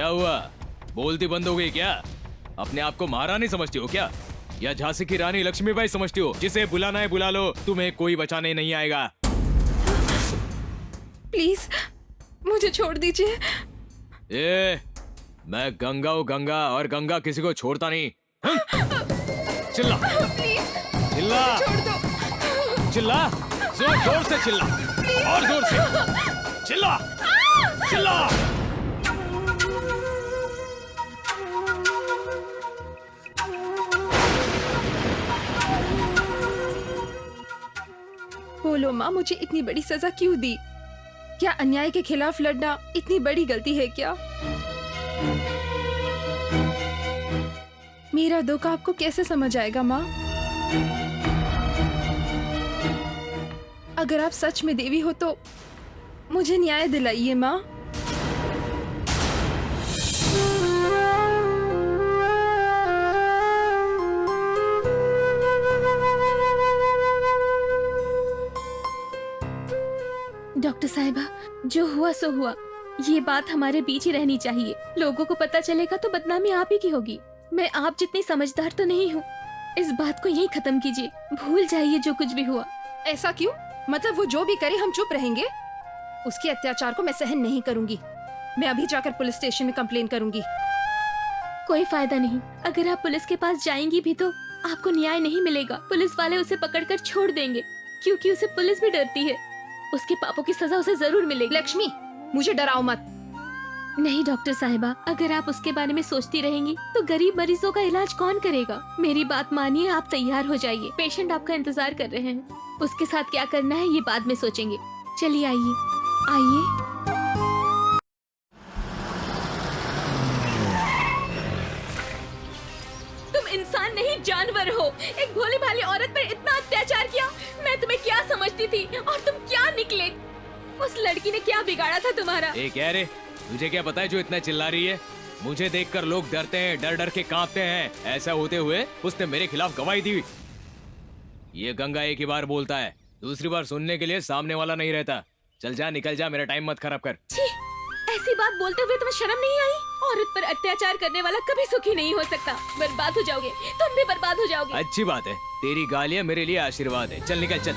क्या हुआ? बोलती बंद हो गई क्या? अपने आप को महारानी समझती हो क्या? या झांसी की रानी लक्ष्मीबाई समझती हो? जिसे बुलाना है बुला लो, तुम्हें कोई बचाने नहीं आएगा। प्लीज मुझे छोड़ दीजिए। मैं गंगा हूँ गंगा, और गंगा किसी को छोड़ता नहीं। चिल्ला प्लीज चिल्ला छोड़ दो। चिल्ला, जोर जोर से चिल्ला, और जोर से चिल्ला चिल्ला। बोलो माँ, मुझे इतनी बड़ी सजा क्यों दी? क्या अन्याय के खिलाफ लड़ना इतनी बड़ी गलती है क्या? मेरा दुख आपको कैसे समझ आएगा माँ? अगर आप सच में देवी हो तो मुझे न्याय दिलाइए माँ। डॉक्टर साहिबा, जो हुआ सो हुआ। ये बात हमारे बीच ही रहनी चाहिए। लोगों को पता चलेगा तो बदनामी आप ही की होगी। मैं आप जितनी समझदार तो नहीं हूँ। इस बात को यहीं खत्म कीजिए, भूल जाइए जो कुछ भी हुआ। ऐसा क्यों? मतलब वो जो भी करे हम चुप रहेंगे? उसके अत्याचार को मैं सहन नहीं करूंगी। मैं अभी जाकर पुलिस स्टेशन में कंप्लेन करूंगी। कोई फायदा नहीं। अगर आप पुलिस के पास जाएंगी भी तो आपको न्याय नहीं मिलेगा। पुलिस वाले उसे पकड़कर छोड़ देंगे, क्योंकि उसे पुलिस भी डरती है। उसके पापों की सजा उसे जरूर मिलेगी। लक्ष्मी, मुझे डराओ मत। नहीं डॉक्टर साहिबा, अगर आप उसके बारे में सोचती रहेंगी तो गरीब मरीजों का इलाज कौन करेगा? मेरी बात मानिए, आप तैयार हो जाइए। पेशेंट आपका इंतजार कर रहे हैं। उसके साथ क्या करना है ये बाद में सोचेंगे। चलिए आइए आइए। तुम इंसान नहीं जानवर हो। एक भोली भाली औरत पर इतना अत्याचार किया। मैं तुम्हें क्या समझती थी और तुम क्या निकले? उस लड़की ने क्या बिगाड़ा था तुम्हारा? क्या रे, तुझे क्या पता है जो इतना चिल्ला रही है? मुझे देखकर लोग डरते हैं, डर डर के कांपते हैं। ऐसा होते हुए उसने मेरे खिलाफ गवाही दी। ये गंगा एक ही बार बोलता है, दूसरी बार सुनने के लिए सामने वाला नहीं रहता। चल जा, निकल जा, मेरा टाइम मत खराब कर। छी, ऐसी बात बोलते हुए तुम्हें शर्म नहीं आई? औरत पर अत्याचार करने वाला कभी सुखी नहीं हो सकता। बर्बाद हो जाओगे, तुम भी बर्बाद हो जाओगे। अच्छी बात है, तेरी गालियाँ मेरे लिए आशीर्वाद है। चल निकल चल।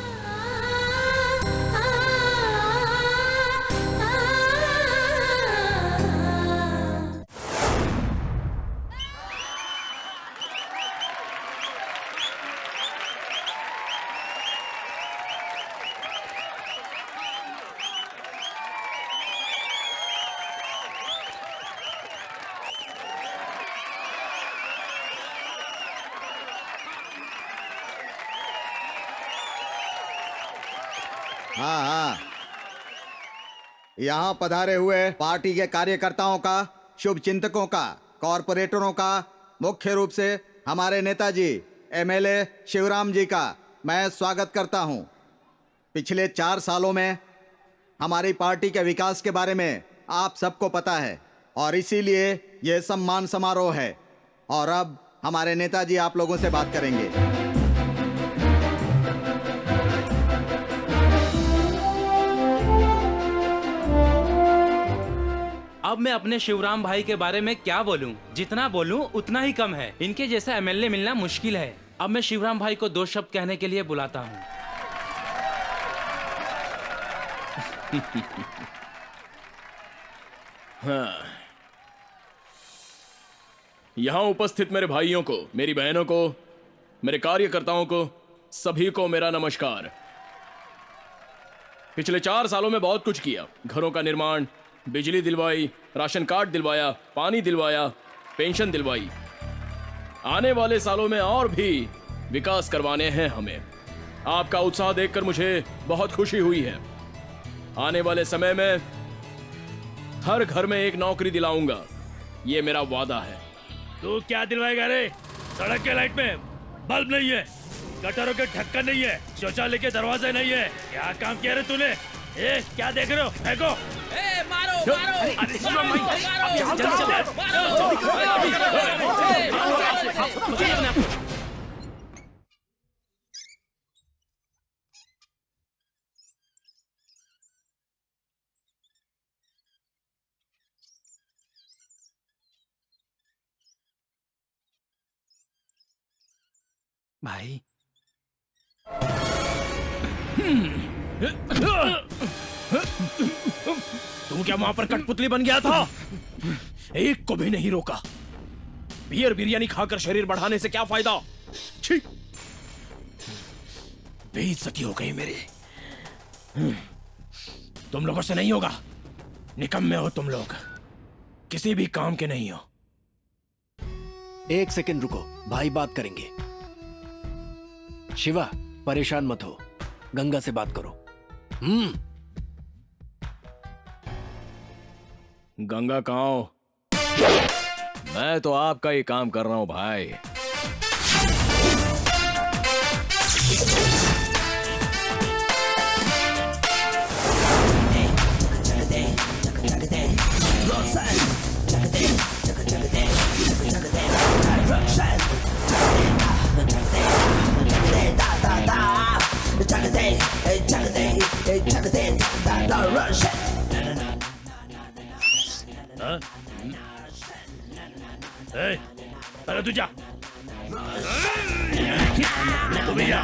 हाँ हाँ, यहाँ पधारे हुए पार्टी के कार्यकर्ताओं का, शुभ चिंतकों का, कॉरपोरेटरों का, मुख्य रूप से हमारे नेताजी एमएलए शिवराम जी का मैं स्वागत करता हूँ। पिछले 4 सालों में हमारी पार्टी के विकास के बारे में आप सबको पता है और इसीलिए ये सम्मान समारोह है। और अब हमारे नेताजी आप लोगों से बात करेंगे। अब मैं अपने शिवराम भाई के बारे में क्या बोलूं? जितना बोलूं उतना ही कम है। इनके जैसा एमएलए मिलना मुश्किल है। अब मैं शिवराम भाई को 2 शब्द कहने के लिए बुलाता हूं। हाँ। यहाँ उपस्थित मेरे भाइयों को, मेरी बहनों को, मेरे कार्यकर्ताओं को, सभी को मेरा नमस्कार। पिछले 4 सालों में बहुत कुछ किया। घरों का निर्माण, बिजली दिलवाई, राशन कार्ड दिलवाया, पानी दिलवाया, पेंशन दिलवाई। आने वाले सालों में और भी विकास करवाने हैं हमें। आपका उत्साह देखकर मुझे बहुत खुशी हुई है। आने वाले समय में हर घर में एक नौकरी दिलाऊंगा, ये मेरा वादा है। तू क्या दिलवाएगा रे? सड़क के लाइट में बल्ब नहीं है, गटरों के ढक्कन नहीं है, शौचालय के दरवाजे नहीं है। क्या काम किया रे तूने? क्या देख रहे हो? फेंको! मारो मारो! अरे शिवराम भाई, अब यहाँ चल। भाई तू क्या वहां पर कठपुतली बन गया था? एक को भी नहीं रोका। बियर बिरयानी खाकर शरीर बढ़ाने से क्या फायदा? छी! बेइज्जती हो गई मेरी। तुम लोगों से नहीं होगा। निकम्मे हो तुम लोग, किसी भी काम के नहीं हो। एक सेकंड रुको, भाई बात करेंगे। शिवा, परेशान मत हो, गंगा से बात करो। गंगा कहाँ हो? मैं तो आपका ही काम कर रहा हूं भाई। ए, पहले तू जा। तू भी जा।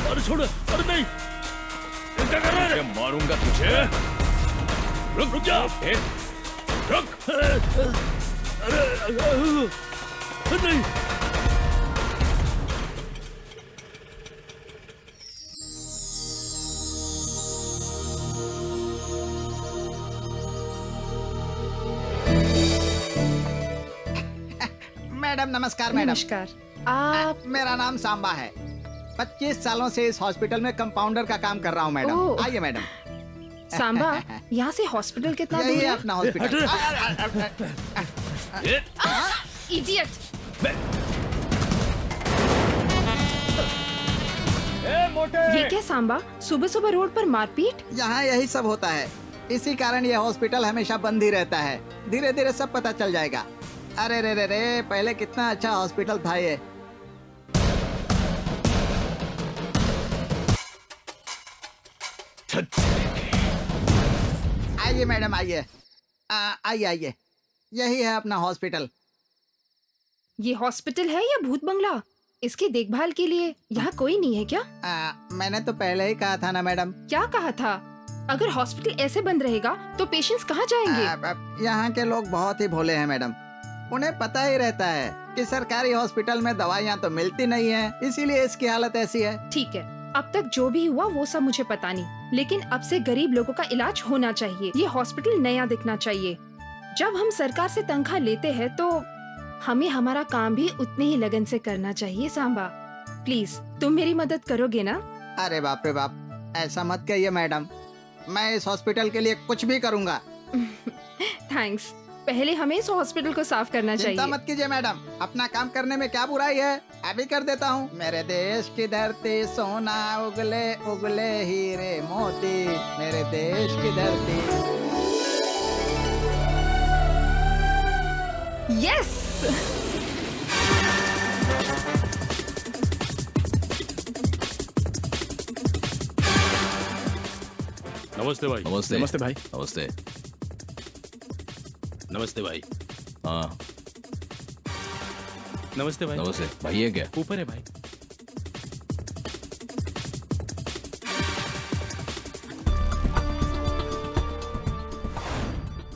अरे छोड़, अरे नहीं, क्या कर रहा है? मारूंगा तुझे। रुक रुक जा, रुक। अरे नहीं। मैडम नमस्कार। मैडम नमस्कार। आप मेरा नाम सांबा है। 25 सालों से इस हॉस्पिटल में कंपाउंडर का काम कर रहा हूँ मैडम। ओह। आइए मैडम। सांबा, यहाँ से हॉस्पिटल कितना यही दूर है है? अपना हॉस्पिटल। इडियट! ये क्या सांबा, सुबह सुबह रोड पर मारपीट? यहाँ यही सब होता है, इसी कारण ये हॉस्पिटल हमेशा बंद ही रहता है। धीरे धीरे सब पता चल जाएगा। अरे रे रे रे, पहले कितना अच्छा हॉस्पिटल था ये। आइए मैडम, आइए। आइए आइए, यही है अपना हॉस्पिटल। ये हॉस्पिटल है या भूत बंगला? इसकी देखभाल के लिए यहाँ कोई नहीं है क्या? मैंने तो पहले ही कहा था ना मैडम। क्या कहा था? अगर हॉस्पिटल ऐसे बंद रहेगा तो पेशेंट्स कहाँ जाएंगे? यहाँ के लोग बहुत ही भोले हैं मैडम। उन्हें पता ही रहता है कि सरकारी हॉस्पिटल में दवाइयाँ तो मिलती नहीं है, इसीलिए इसकी हालत ऐसी है। ठीक है, अब तक जो भी हुआ वो सब मुझे पता नहीं, लेकिन अब से गरीब लोगों का इलाज होना चाहिए। ये हॉस्पिटल नया दिखना चाहिए। जब हम सरकार से तनख्वाह लेते हैं तो हमें हमारा काम भी उतने ही लगन से करना चाहिए। सांबा, प्लीज तुम मेरी मदद करोगे ना? अरे बाप रे बाप, ऐसा मत कहिए मैडम। मैं इस हॉस्पिटल के लिए कुछ भी करूँगा। थैंक्स। पहले हमें इस हॉस्पिटल को साफ करना चिंता चाहिए। मत कीजिए मैडम, अपना काम करने में क्या बुराई है, अभी कर देता हूँ। मेरे देश की धरती सोना उगले उगले हीरे मोती, मेरे देश की धरती। यस! नमस्ते भाई। नमस्ते। नमस्ते भाई। नमस्ते। नमस्ते भाई। हाँ नमस्ते भाई। नमस्ते भाई। ये क्या? ऊपर है भाई।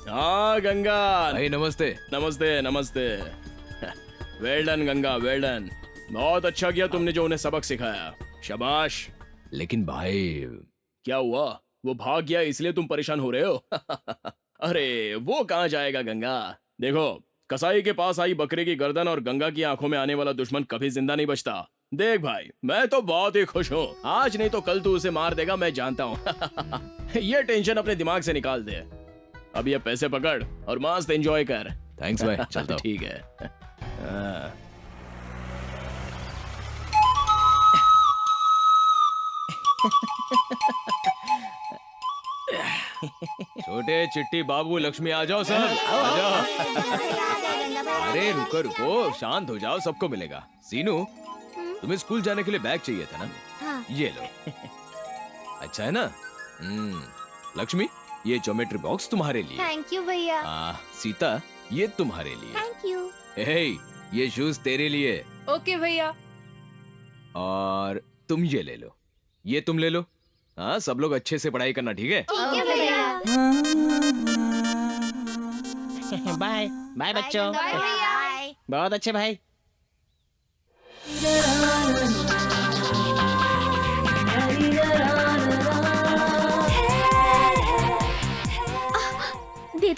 हाँ गंगा। भाई नमस्ते। नमस्ते नमस्ते। Well done Ganga, well done. बहुत अच्छा किया तुमने जो उन्हें सबक सिखाया, शाबाश। लेकिन भाई क्या हुआ? वो भाग गया इसलिए तुम परेशान हो रहे हो? अरे वो कहाँ जाएगा गंगा? देखो, कसाई के पास आई बकरे की गर्दन और गंगा की आंखों में आने वाला दुश्मन कभी जिंदा नहीं बचता। देख भाई, मैं तो बहुत ही खुश हूँ। आज नहीं तो कल तू उसे मार देगा, मैं जानता हूँ। ये टेंशन अपने दिमाग से निकाल दे। अब ये पैसे पकड़ और मस्त एंजॉय कर। थैंक्स भाई, चलता हूँ। ठीक है। हाँ। छोटे चिट्टी बाबू लक्ष्मी आ जाओ सब, आ जाओ। अरे रुको रुको, शांत हो जाओ, सबको मिलेगा। सीनू, तुम्हें स्कूल जाने के लिए बैग चाहिए था ना? हाँ। ये लो। अच्छा है ना? लक्ष्मी, ये ज्योमेट्री बॉक्स तुम्हारे लिए। थैंक यू भैया। सीता, ये तुम्हारे लिए। Thank you. हे, ये शूज तेरे लिए। ओके भैया। और तुम ये ले लो, ये तुम ले लो। हाँ, सब लोग अच्छे से पढ़ाई करना, ठीक है? ओके भैया। बाय बाय बच्चों। बाय भैया। बहुत अच्छे भाई।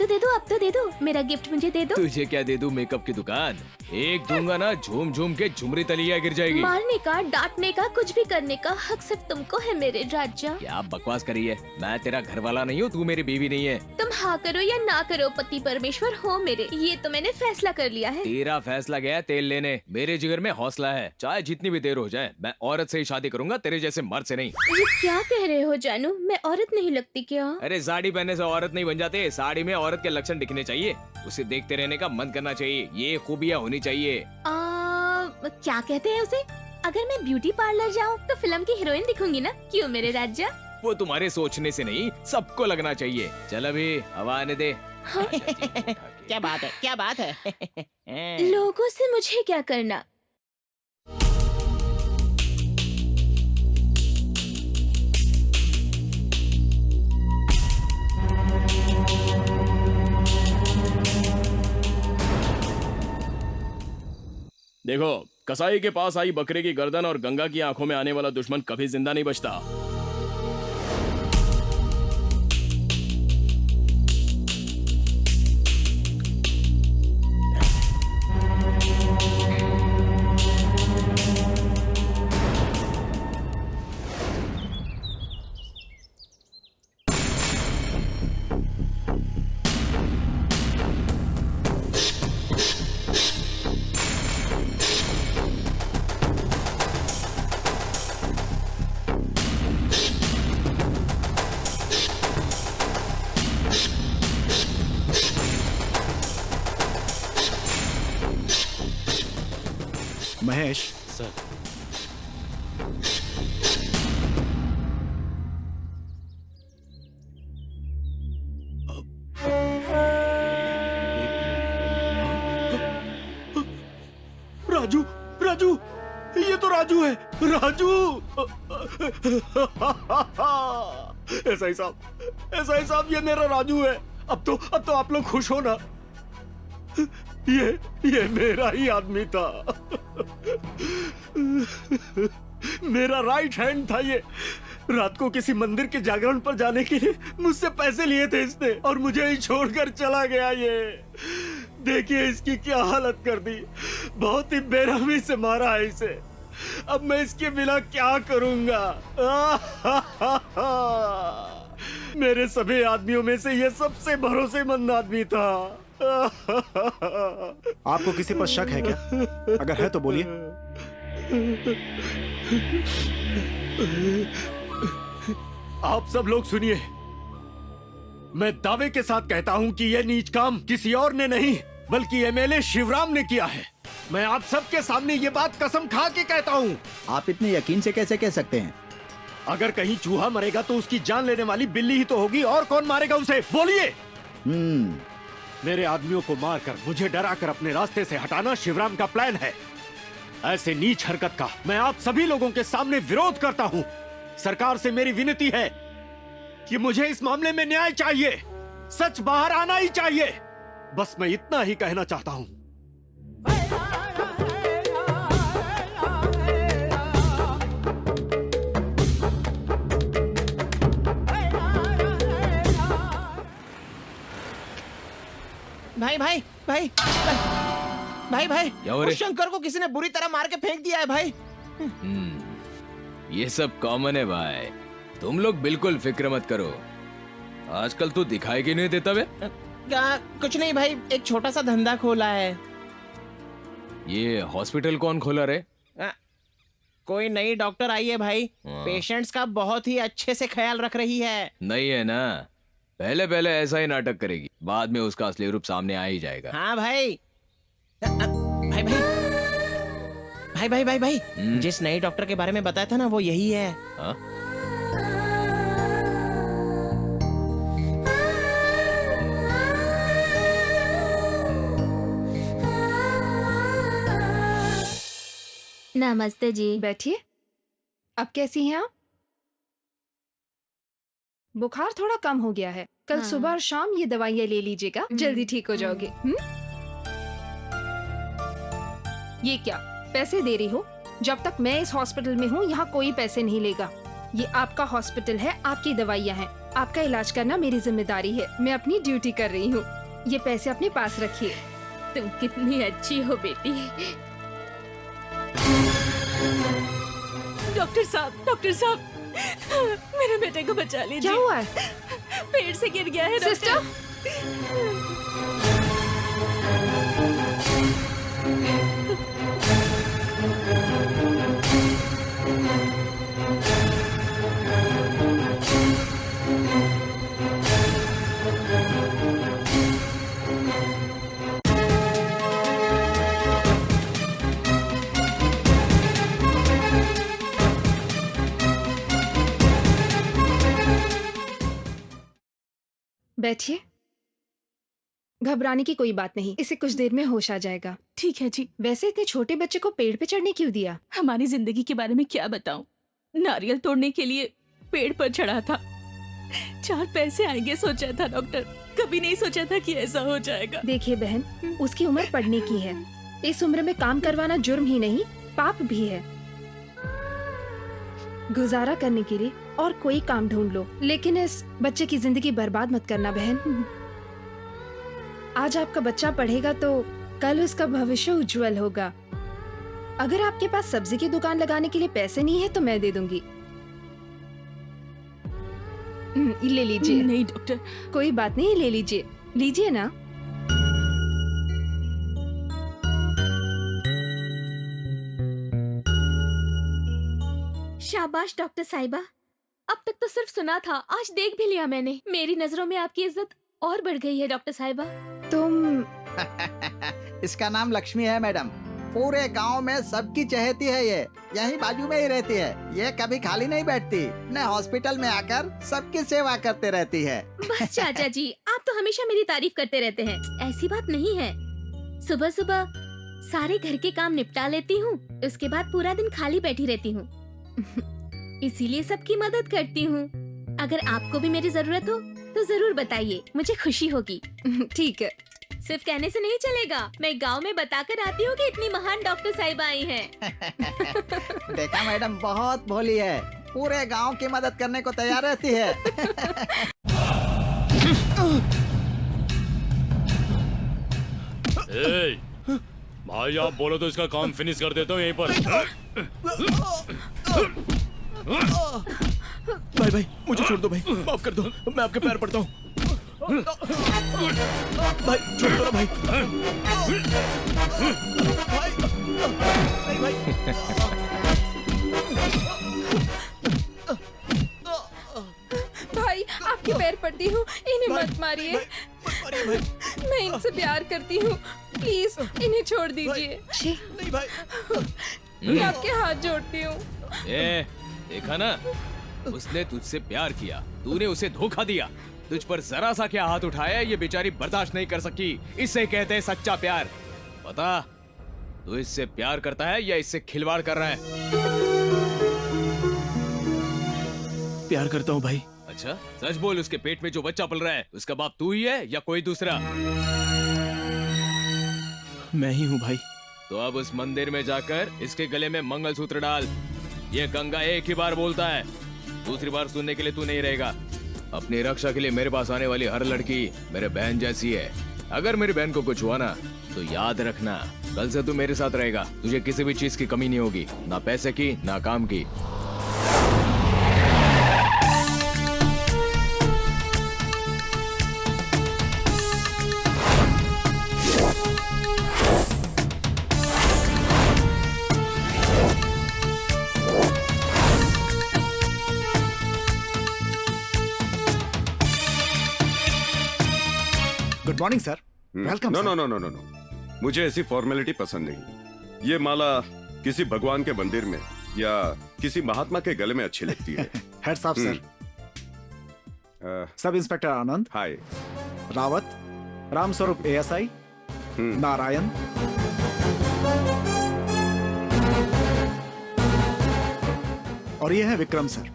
दे दो, अब तो दे दो, मेरा गिफ्ट मुझे दे दो। तुझे क्या दे दूं? मेकअप की दुकान। एक दूंगा ना, झूम झूम के झुमरी तलिया गिर जाएगी। मारने का, डांटने का, कुछ भी करने का हक सिर्फ तुमको है मेरे राजा। क्या बकवास करी है? मैं तेरा घर वाला नहीं हूँ, तू मेरी बीवी नहीं है। तुम हाँ करो या ना करो, पति परमेश्वर हो मेरे, ये तो मैंने फैसला कर लिया है। तेरा फैसला गया तेल लेने। मेरे जिगर में हौसला है, चाहे जितनी भी देर हो जाए, मैं औरत से ही शादी करूंगा, तेरे जैसे मर्द से नहीं। ये क्या कह रहे हो जानू? मैं औरत नहीं लगती क्या? अरे साड़ी पहनने से औरत नहीं बन जाते, साड़ी में औरत के लक्षण दिखने चाहिए, उसे देखते रहने का मन करना चाहिए, ये खूबियाँ होनी चाहिए। क्या कहते हैं उसे? अगर मैं ब्यूटी पार्लर जाऊँ तो फिल्म की हीरोइन दिखूंगी ना? क्यों मेरे राजा? वो तुम्हारे सोचने से नहीं, सबको लगना चाहिए। चल अभी हवा आने दे। क्या बात है, क्या बात है। लोगों से मुझे क्या करना? देखो, कसाई के पास आई बकरे की गर्दन और गंगा की आंखों में आने वाला दुश्मन कभी जिंदा नहीं बचता। महेश, सर। राजू, राजू, ये तो राजू है। राजू। एसआई साहब, ये मेरा राजू है। अब तो आप लोग खुश हो ना? ये मेरा ही आदमी था। मेरा राइट हैंड था ये। रात को किसी मंदिर के जागरण पर जाने के लिए मुझसे पैसे लिए थे इसने, और मुझे ही छोड़कर चला गया ये। देखिए इसकी क्या हालत कर दी। बहुत ही बेरहमी से मारा है इसे। अब मैं इसके बिना क्या करूंगा? मेरे सभी आदमियों में से ये सबसे भरोसेमंद आदमी था। आपको किसी पर शक है क्या? अगर है तो बोलिए। आप सब लोग सुनिए, मैं दावे के साथ कहता हूं कि यह नीच काम किसी और ने नहीं बल्कि एमएलए शिवराम ने किया है। मैं आप सबके सामने ये बात कसम खा के कहता हूं। आप इतने यकीन से कैसे कह सकते हैं? अगर कहीं चूहा मरेगा तो उसकी जान लेने वाली बिल्ली ही तो होगी, और कौन मारेगा उसे? बोलिए। मेरे आदमियों को मारकर, मुझे डराकर अपने रास्ते से हटाना शिवराम का प्लान है। ऐसे नीच हरकत का मैं आप सभी लोगों के सामने विरोध करता हूं। सरकार से मेरी विनती है कि मुझे इस मामले में न्याय चाहिए, सच बाहर आना ही चाहिए। बस मैं इतना ही कहना चाहता हूं। भाई भाई भाई भाई भाई क्या हो रहा है? उस शंकर को किसी ने बुरी तरह मार के फेंक दिया है भाई। ये सब कॉमन है भाई, तुम लोग बिल्कुल फिक्र मत करो। आजकल तू दिखाई क्यों नहीं देता बे? क्या? कुछ नहीं भाई, एक छोटा सा धंधा खोला है। ये हॉस्पिटल कौन खोला रे? कोई नई डॉक्टर आई है भाई, पेशेंट्स का बहुत ही अच्छे से ख्याल रख रही है। नहीं है ना, पहले पहले ऐसा ही नाटक करेगी, बाद में उसका असली रूप सामने आ ही जाएगा। हाँ भाई। भाई भाई भाई भाई भाई भाई जिस नए डॉक्टर के बारे में बताया था ना, वो यही है। हाँ? नमस्ते जी। बैठिए। अब कैसी हैं आप? बुखार थोड़ा कम हो गया है। कल हाँ। सुबह और शाम ये दवाइयाँ ले लीजिएगा, जल्दी ठीक हो जाओगे। ये क्या पैसे दे रही हो? जब तक मैं इस हॉस्पिटल में हूँ यहाँ कोई पैसे नहीं लेगा। ये आपका हॉस्पिटल है, आपकी दवाइयाँ हैं, आपका इलाज करना मेरी जिम्मेदारी है। मैं अपनी ड्यूटी कर रही हूँ। ये पैसे अपने पास रखिए। तुम कितनी अच्छी हो बेटी। डॉक्टर साहब, मेरे बेटे को बचा लीजिए। क्या हुआ है? पेड़ से गिर गया है सिस्टर। बैठिए। घबराने की कोई बात नहीं, इसे कुछ देर में होश आ जाएगा। ठीक है जी। वैसे इतने छोटे बच्चे को पेड़ पे चढ़ने क्यों दिया? हमारी जिंदगी के बारे में क्या बताऊं। नारियल तोड़ने के लिए पेड़ पर चढ़ा था। 4 पैसे आएंगे सोचा था डॉक्टर, कभी नहीं सोचा था कि ऐसा हो जाएगा। देखिए बहन, उसकी उम्र पढ़ने की है। इस उम्र में काम करवाना जुर्म ही नहीं, पाप भी है। गुजारा करने के लिए और कोई काम ढूंढ लो, लेकिन इस बच्चे की जिंदगी बर्बाद मत करना बहन। आज आपका बच्चा पढ़ेगा तो कल उसका भविष्य उज्जवल होगा। अगर आपके पास सब्जी की दुकान लगाने के लिए पैसे नहीं है तो मैं दे दूंगी। ले लीजिए। नहीं डॉक्टर। कोई बात नहीं, ले लीजिए, लीजिए ना। शाबाश डॉक्टर साहिबा। अब तक तो सिर्फ सुना था, आज देख भी लिया मैंने। मेरी नजरों में आपकी इज्जत और बढ़ गई है डॉक्टर साहिबा। तुम इसका नाम लक्ष्मी है मैडम। पूरे गांव में सबकी चहेती है। ये यहीं बाजू में ही रहती है। ये कभी खाली नहीं बैठती, न हॉस्पिटल में आकर सबकी सेवा करते रहती है। बस चाचा जी, आप तो हमेशा मेरी तारीफ करते रहते हैं। ऐसी बात नहीं है। सुबह सुबह सारे घर के काम निपटा लेती हूँ, उसके बाद पूरा दिन खाली बैठी रहती हूँ। इसीलिए सबकी मदद करती हूँ। अगर आपको भी मेरी जरूरत हो तो जरूर बताइए, मुझे खुशी होगी। ठीक है। सिर्फ कहने से नहीं चलेगा, मैं गांव में बताकर आती हूँ कि इतनी महान डॉक्टर साहिबा आई हैं। देखा मैडम, बहुत भोली है, पूरे गांव की मदद करने को तैयार रहती है। ए, भाई आप बोलो तो इसका काम फिनिश कर देता हूँ यहीं पर। भाई भाई मुझे छोड़ दो भाई, माफ कर दो, मैं आपके पैर पड़ता हूँ। भाई छोड़ दो ना भाई। भाई आपके पैर पड़ती हूँ, इन्हें मत मारिए। मैं इनसे प्यार करती हूँ, प्लीज इन्हें छोड़ दीजिए। नहीं भाई। मैं आपके हाथ जोड़ती हूँ। ए, देखा ना, उसने तुझसे प्यार किया, तूने उसे धोखा दिया। तुझ पर जरा सा क्या हाथ उठाया, ये बेचारी बर्दाश्त नहीं कर सकी। इसे कहते हैं सच्चा प्यार। बता, तू इससे प्यार करता है या इससे खिलवाड़ कर रहा है? प्यार करता हूँ भाई। अच्छा, सच बोल, उसके पेट में जो बच्चा पल रहा है उसका बाप तू ही है या कोई दूसरा? मैं ही हूँ भाई। तो अब उस मंदिर में जाकर इसके गले में मंगलसूत्र डाल। ये गंगा एक ही बार बोलता है, दूसरी बार सुनने के लिए तू नहीं रहेगा। अपनी रक्षा के लिए मेरे पास आने वाली हर लड़की मेरे बहन जैसी है। अगर मेरी बहन को कुछ हुआ ना तो याद रखना, कल से तू मेरे साथ रहेगा। तुझे किसी भी चीज की कमी नहीं होगी, ना पैसे की ना काम की। Good morning sir. Welcome. No no no no no no, मुझे ऐसी फॉर्मेलिटी पसंद नहीं। ये माला किसी भगवान के मंदिर में या किसी महात्मा के गले में अच्छी लगती है। Heads up sir. Sub inspector Anand. Hi. Rawat, Ramswaroop ASI, Narayan. और ये है विक्रम सर।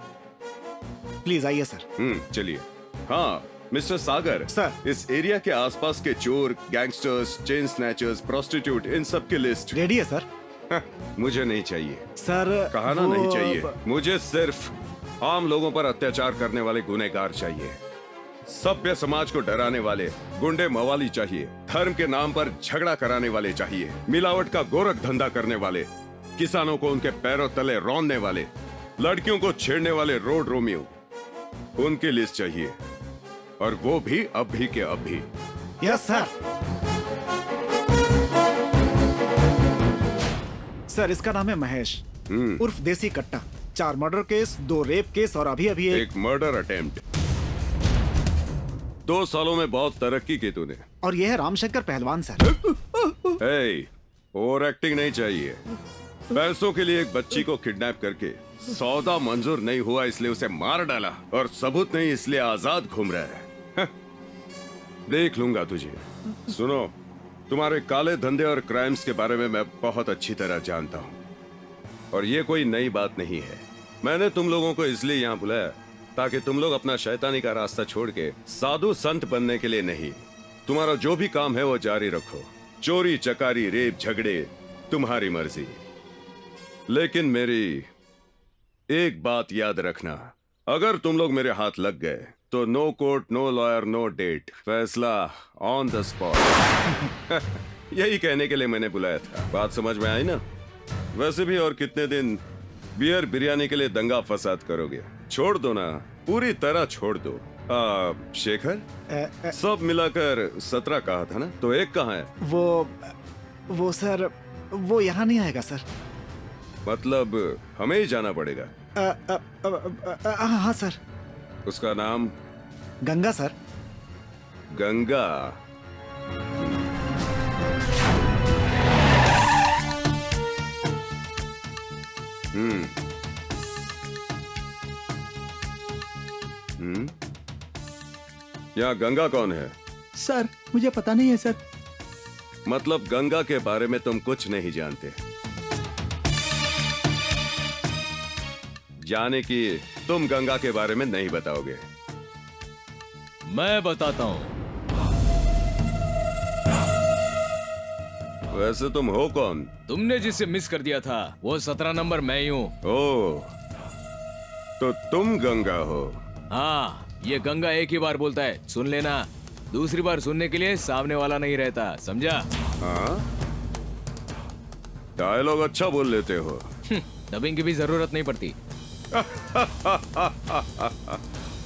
प्लीज आइए सर। चलिए। हाँ मिस्टर सागर सर, इस एरिया के आसपास के चोर, गैंगस्टर्स, चेन स्नैचर्स, प्रोस्टिट्यूट, इन सब की लिस्ट रेडी है सर। मुझे नहीं चाहिए सर। कहा ना नहीं चाहिए। मुझे सिर्फ आम लोगों पर अत्याचार करने वाले गुनहगार चाहिए। सभ्य समाज को डराने वाले गुंडे मवाली चाहिए। धर्म के नाम पर झगड़ा कराने वाले चाहिए। मिलावट का गोरख धंधा करने वाले, किसानों को उनके पैरों तले रौंदने वाले, लड़कियों को छेड़ने वाले रोड रोमियो, उनकी लिस्ट चाहिए। और वो भी अभी के अभी। Yes sir. सर इसका नाम है महेश उर्फ देसी कट्टा। 4 मर्डर केस, 2 रेप केस और अभी एक मर्डर अटेम्प्ट। 2 सालों में बहुत तरक्की की तूने। और यह है रामशंकर पहलवान सर। ओवर एक्टिंग नहीं चाहिए। पैसों के लिए एक बच्ची को किडनैप करके सौदा मंजूर नहीं हुआ इसलिए उसे मार डाला, और सबूत नहीं इसलिए आजाद घूम रहा है। देख लूंगा तुझे। सुनो, तुम्हारे काले धंधे और क्राइम्स के बारे में मैं बहुत अच्छी तरह जानता हूँ, और ये कोई नई बात नहीं है। मैंने तुम लोगों को इसलिए यहाँ बुलाया ताकि तुम लोग अपना शैतानी का रास्ता छोड़ के साधु संत बनने के लिए नहीं, तुम्हारा जो भी काम है वो जारी रखो। चोरी चकारी, रेप, झगड़े, तुम्हारी मर्जी। लेकिन मेरी एक बात याद रखना, अगर तुम लोग मेरे हाथ लग गए तो no court, no lawyer, no date, फैसला ऑन द स्पॉट। यही कहने के लिए मैंने बुलाया था। बात समझ में आई ना? वैसे भी और कितने दिन बियर बिरयानी के लिए दंगा फसाद करोगे? छोड़ दो ना, पूरी तरह छोड़ दो। शेखर, सब मिलाकर 17 कहा था ना, तो एक कहाँ है? वो सर, वो यहाँ नहीं आएगा सर। मतलब हमें ही जाना पड़ेगा? हाँ सर। उसका नाम? गंगा सर। गंगा। यहाँ गंगा कौन है? सर मुझे पता नहीं है सर। मतलब गंगा के बारे में तुम कुछ नहीं जानते। जाने की तुम गंगा के बारे में नहीं बताओगे। मैं बताता हूँ। वैसे तुम हो कौन? तुमने जिसे मिस कर दिया था वो 17 नंबर मैं ही हूँ। ओह, तो तुम गंगा हो? हाँ, ये गंगा एक ही बार बोलता है, सुन लेना। दूसरी बार सुनने के लिए सामने वाला नहीं रहता, समझा? हाँ, डायलॉग अच्छा बोल लेते हो। डबिंग की भी जरूरत नहीं पड़ती।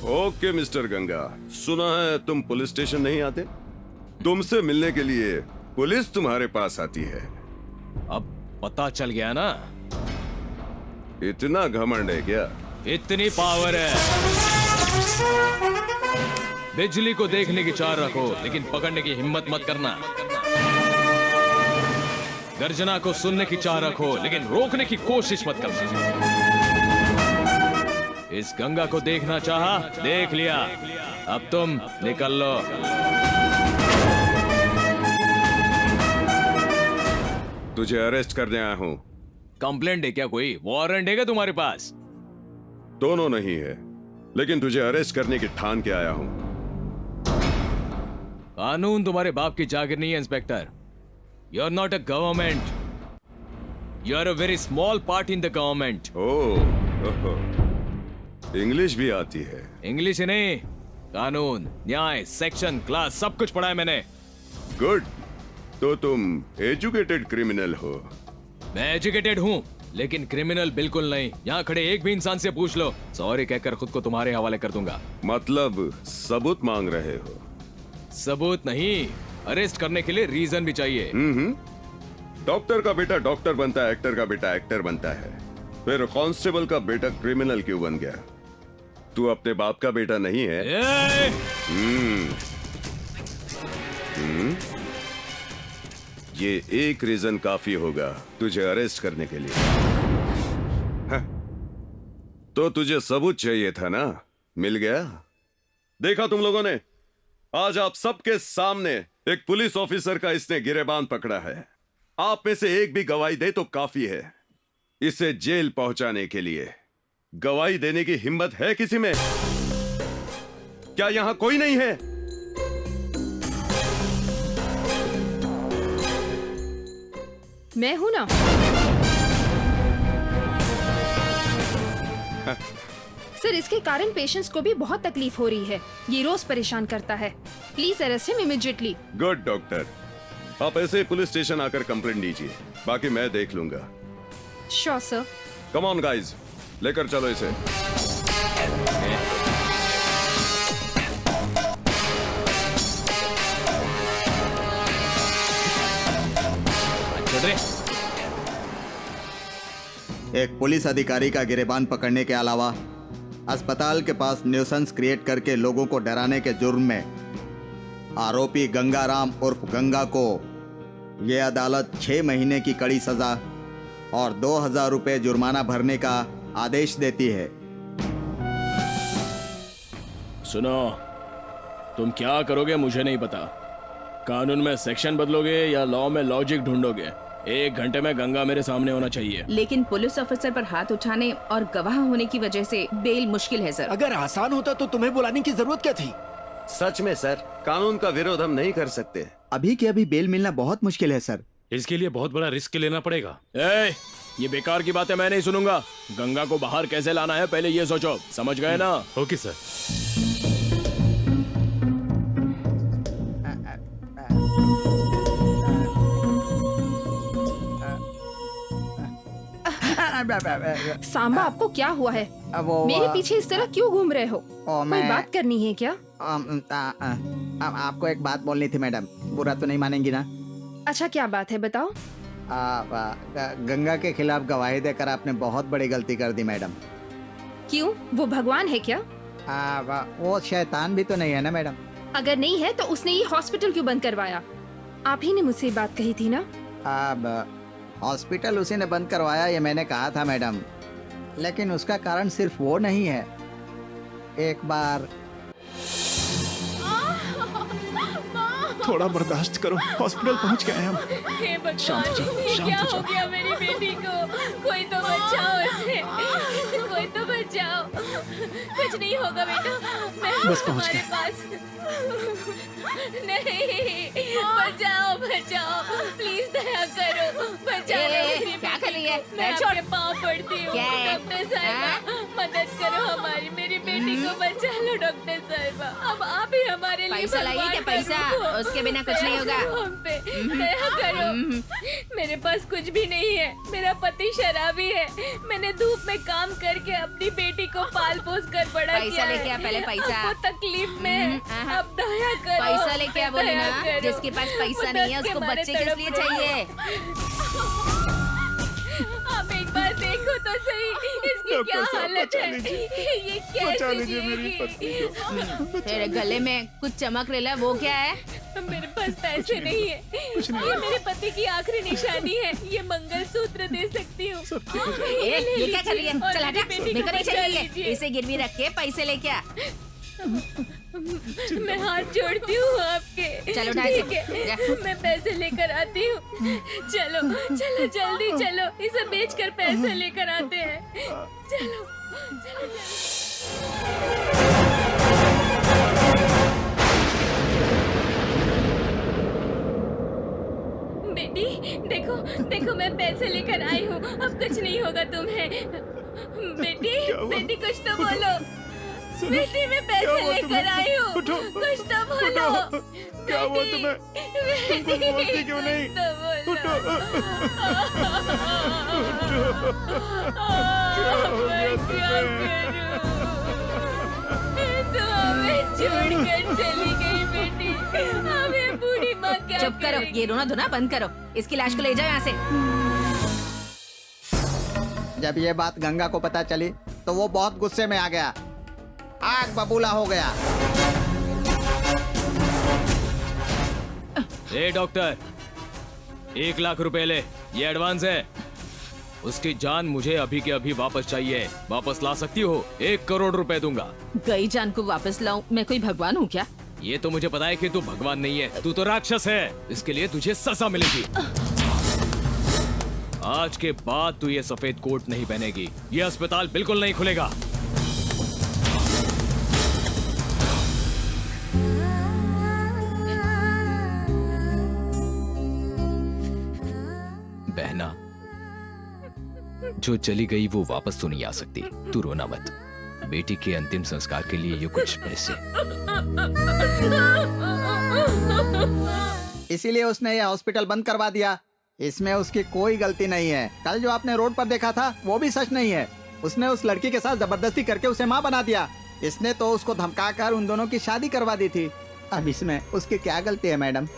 ओके मिस्टर गंगा, सुना है तुम पुलिस स्टेशन नहीं आते? तुमसे मिलने के लिए पुलिस तुम्हारे पास आती है। अब पता चल गया ना? इतना घमंड है क्या? इतनी पावर है। बिजली को देखने की चाह रखो, लेकिन पकड़ने की हिम्मत मत करना। गर्जना को सुनने की चाह रखो, लेकिन रोकने की कोशिश मत करना। इस गंगा को देखना चाहा, देख लिया। अब तुम निकल लो। तुझे अरेस्ट करने आया हूँ। कंप्लेंट है क्या? कोई वारंट है क्या तुम्हारे पास? दोनों नहीं है, लेकिन तुझे अरेस्ट करने की ठान के आया हूँ। कानून तुम्हारे बाप की जागीर नहीं है inspector. You are not a government, you are a very small part in the government. Oh, English भी आती है? इंग्लिश ही नहीं, कानून, न्याय, सेक्शन, क्लास सब कुछ पढ़ा है मैंने। गुड, तो तुम एजुकेटेड क्रिमिनल हो। मैं एजुकेटेड हूँ, लेकिन क्रिमिनल बिल्कुल नहीं। यहाँ खड़े एक भी इंसान से पूछ लो, सॉरी कहकर खुद को तुम्हारे हवाले कर दूंगा। मतलब सबूत मांग रहे हो? सबूत नहीं, अरेस्ट करने के लिए रीजन भी चाहिए। डॉक्टर का बेटा डॉक्टर बनता है, एक्टर का बेटा एक्टर बनता है, फिर कांस्टेबल का बेटा क्रिमिनल क्यों बन गया? तू अपने बाप का बेटा नहीं है? ये एक रीजन काफी होगा तुझे अरेस्ट करने के लिए। हाँ। तो तुझे सबूत चाहिए था ना, मिल गया। देखा तुम लोगों ने, आज आप सबके सामने एक पुलिस ऑफिसर का इसने गिरेबान पकड़ा है। आप में से एक भी गवाही दे तो काफी है इसे जेल पहुंचाने के लिए। गवाही देने की हिम्मत है किसी में? क्या यहां कोई नहीं है? मैं हूं ना। सर, इसके कारण पेशेंट्स को भी बहुत तकलीफ हो रही है। ये रोज परेशान करता है। Please arrest him immediately. Good doctor, आप ऐसे पुलिस स्टेशन आकर कंप्लेंट दीजिए, बाकी मैं देख लूंगा। Sure sir. Come on guys, लेकर चलो इसे। एक पुलिस अधिकारी का गिरेबान पकड़ने के अलावा अस्पताल के पास न्यूसेंस क्रिएट करके लोगों को डराने के जुर्म में आरोपी गंगाराम उर्फ गंगा को यह अदालत 6 महीने की कड़ी सजा और 2000 रुपये जुर्माना भरने का आदेश देती है। सुनो, तुम क्या करोगे मुझे नहीं पता। कानून में सेक्शन बदलोगे या लॉ में लॉजिक ढूंढोगे? 1 घंटे में गंगा मेरे सामने होना चाहिए। लेकिन पुलिस ऑफिसर पर हाथ उठाने और गवाह होने की वजह से बेल मुश्किल है सर। अगर आसान होता तो तुम्हें बुलाने की जरूरत क्या थी? सच में सर, कानून का विरोध हम नहीं कर सकते। अभी के अभी बेल मिलना बहुत मुश्किल है सर। इसके लिए बहुत बड़ा रिस्क लेना पड़ेगा। ये बेकार की बातें मैं नहीं सुनूंगा। गंगा को बाहर कैसे लाना है पहले ये सोचो, समझ गए ना? Okay sir. सांबा, आपको क्या हुआ है? मेरे पीछे इस तरह क्यों घूम रहे हो? कोई बात करनी है क्या? आपको एक बात बोलनी थी मैडम, बुरा तो नहीं मानेंगी ना? अच्छा, क्या बात है बताओ। गंगा के खिलाफ गवाही देकर आपने बहुत बड़ी गलती कर दी मैडम। क्यों? वो भगवान है क्या? वो शैतान भी तो नहीं है ना मैडम? अगर नहीं है तो उसने ये हॉस्पिटल क्यों बंद करवाया? आप ही ने मुझसे बात कही थी ना? हॉस्पिटल उसी ने बंद करवाया, ये मैंने कहा था मैडम। लेकिन उसका कारण सिर्फ वो नहीं है। एक बार थोड़ा बर्दाश्त करो, हॉस्पिटल पहुंच गए हम। हे भगवान, शांत हो जाओ, ये शांत क्या हो हो जाओ। गया मेरी बेटी को? कोई तो बचाओ उसे, कोई तो बचाओ। कुछ नहीं होगा बेटा, मैं हूँ बस पहुंच तुम्हारे गए। पास। नहीं, बचाओ बचाओ, प्लीज दया करो, बचाओ मेरी क्या कर रही है? बेटी को। मैं आपके पाँव पड़ती हूँ। क्या है? डॉक्टर साहिबा, मदद करो हमारी, मेरी बेटी को बचा लो डॉक्टर साहिबा। अब आप ही हमारे लिए पैसा लाइए क्या? पैसा? उसके बिना कुछ नहीं होगा। हम पे दया करो। मेरे पास कुछ भी नहीं है, मेरा पति शराबी है। मैंने धूप में काम करके अपनी बेटी को पाल पोस कर बड़ा पैसा किया है। लेके आ, पहले पैसा। अब वो तकलीफ में है, अब दया करो। पैसा लेके आ, बोले दया ना। करो। जिसके पास पैसा वो नहीं है दर्द के उसको मारे बच्चे किस तड़प लिए रहा चाहिए? आप एक बार देखो तो सही, इसकी क्या हालत है? ये कैसे जिएगी? तेरे गले में कुछ चमक रहा है, वो क्या है? मेरे पास पैसे नहीं है। ये मेरे पति की आखिरी निशानी है। ये मंगलसूत्र दे सकती हूँ। ये क्या कर रही है? और चल मेरी हटा, बेटी मेरे को को नहीं बचा चाहिए। लीजिए। इसे गिरवी रख के पैसे लेके आ। मैं हाथ जोड़ती हूँ आपके। चलो, ढाई सौ। ठीक है, मैं पैसे लेकर आती हूँ। चलो चलो जल्दी चलो, इसे बेचकर पैसे लेकर आते हैं। चलो चलो बेटी, देखो देखो, मैं पैसे लेकर आई हूँ। अब कुछ नहीं होगा तुम्हें। बेटी बेटी, कुछ तो बोलो। बेटी, मैं पैसे लेकर आई हूँ, कुछ तो बोलो। क्या हुआ तुम्हें? तुम कुछ बोलती क्यों नहीं? तो हमें छोड़कर चली गई बेटी। हमें बूढ़ी माँ क्या चुप करो, करेगी? ये रोना धोना बंद करो। इसकी लाश को ले जाओ यहाँ से। जब ये बात गंगा को पता चली तो वो बहुत गुस्से में आ गया, आग बबूला हो गया। ए डॉक्टर, 1 लाख रुपए ले, ये एडवांस है। उसकी जान मुझे अभी के अभी वापस चाहिए। वापस ला सकती हो? 1 करोड़ रुपए दूंगा। गई जान को वापस लाऊं? मैं कोई भगवान हूँ क्या? ये तो मुझे पता है कि तू भगवान नहीं है, तू तो राक्षस है। इसके लिए तुझे सजा मिलेगी। आज के बाद तू ये सफेद कोट नहीं पहनेगी। ये अस्पताल बिल्कुल नहीं खुलेगा। बहना, जो चली गई वो वापस तो नहीं आ सकती। तू रोना मत। बेटी के अंतिम संस्कार के लिए ये कुछ पैसे। इसीलिए उसने ये हॉस्पिटल बंद करवा दिया। इसमें उसकी कोई गलती नहीं है। कल जो आपने रोड पर देखा था वो भी सच नहीं है। उसने उस लड़की के साथ जबरदस्ती करके उसे माँ बना दिया। इसने तो उसको धमकाकर उन दोनों की शादी करवा दी थी। अब इसमें उसकी क्या गलती है मैडम?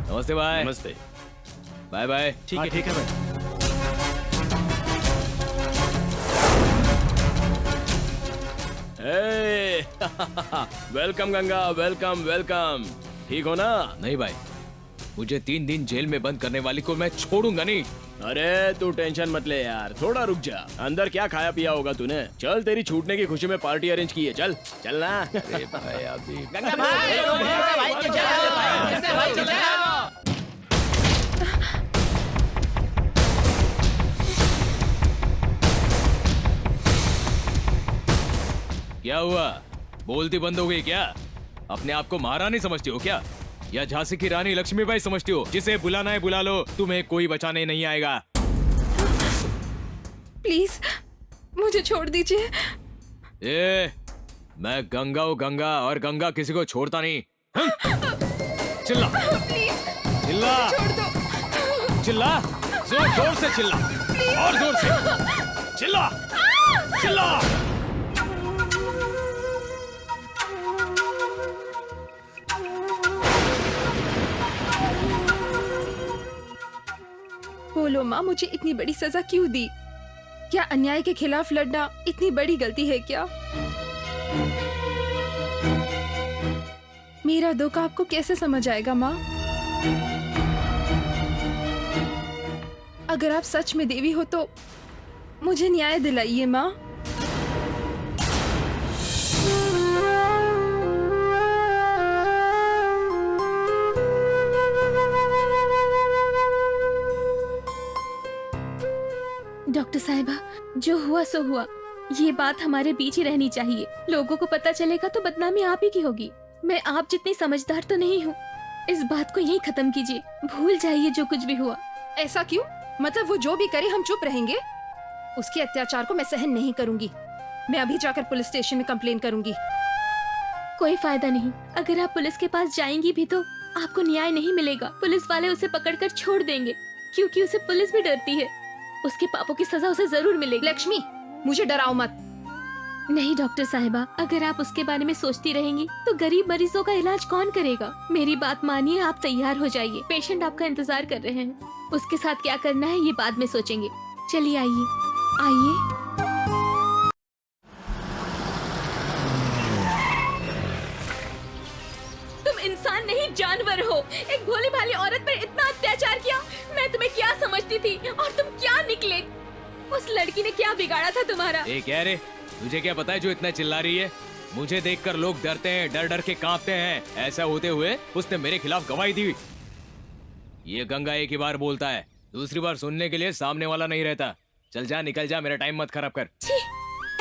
नमस्ते भाई। नमस्ते। Bye bye. ठीक है भाई। Welcome Ganga, welcome welcome. ठीक हो ना? नहीं भाई, मुझे 3 दिन जेल में बंद करने वाली को मैं छोड़ूंगा नहीं। अरे तू टेंशन मत ले यार, थोड़ा रुक जा। अंदर क्या खाया पिया होगा तूने? चल, तेरी छूटने की खुशी में पार्टी अरेंज की है। चल चल ना। अरे भाई अभी गंगा भाई, क्या हुआ? बोलती बंद हो गई क्या? अपने आप को महारानी समझती हो क्या? या झांसी की रानी लक्ष्मीबाई समझती हो? जिसे बुलाना है बुला लो, तुम्हें कोई बचाने नहीं आएगा। प्लीज मुझे छोड़ दीजिए। मैं गंगा हूँ गंगा, और गंगा किसी को छोड़ता नहीं। चिल्ला चिल्ला चिल्ला, जोर जोर से चिल्ला, और जोर से चिल्ला चिल्ला। बोलो माँ, मुझे इतनी बड़ी सजा क्यों दी? क्या अन्याय के खिलाफ लड़ना इतनी बड़ी गलती है क्या? मेरा दुख आपको कैसे समझ आएगा माँ? अगर आप सच में देवी हो तो मुझे न्याय दिलाइए माँ। डॉक्टर साहिबा, जो हुआ सो हुआ। ये बात हमारे बीच ही रहनी चाहिए। लोगों को पता चलेगा तो बदनामी आप ही की होगी। मैं आप जितनी समझदार तो नहीं हूँ। इस बात को यहीं खत्म कीजिए। भूल जाइए जो कुछ भी हुआ। ऐसा क्यों? मतलब वो जो भी करे हम चुप रहेंगे? उसके अत्याचार को मैं सहन नहीं करूंगी। मैं अभी जाकर पुलिस स्टेशन में कंप्लेन करूंगी। कोई फायदा नहीं। अगर आप पुलिस के पास जाएंगी भी तो आपको न्याय नहीं मिलेगा। पुलिस वाले उसे पकड़कर छोड़ देंगे, क्योंकि उसे पुलिस भी डरती है। उसके पापों की सजा उसे जरूर मिलेगी। लक्ष्मी, मुझे डराओ मत। नहीं डॉक्टर साहिबा, अगर आप उसके बारे में सोचती रहेंगी तो गरीब मरीजों का इलाज कौन करेगा? मेरी बात मानिए, आप तैयार हो जाइए। पेशेंट आपका इंतजार कर रहे हैं। उसके साथ क्या करना है ये बाद में सोचेंगे। चलिए आइए आइए। तुम इंसान नहीं जानवर हो। एक भोली भाली औरत पर इतना अत्याचार किया। मैं तुम्हें क्या समझती थी और तुम क्या निकले? उस लड़की ने क्या बिगाड़ा था तुम्हारा? क्या रे, तुझे क्या पता है जो इतना चिल्ला रही है? मुझे देखकर लोग डरते हैं, डर डर के कांपते हैं। ऐसा होते हुए उसने मेरे खिलाफ गवाही दी। ये गंगा एक ही बार बोलता है, दूसरी बार सुनने के लिए सामने वाला नहीं रहता। चल जा, निकल जा, मेरा टाइम मत खराब कर। छी,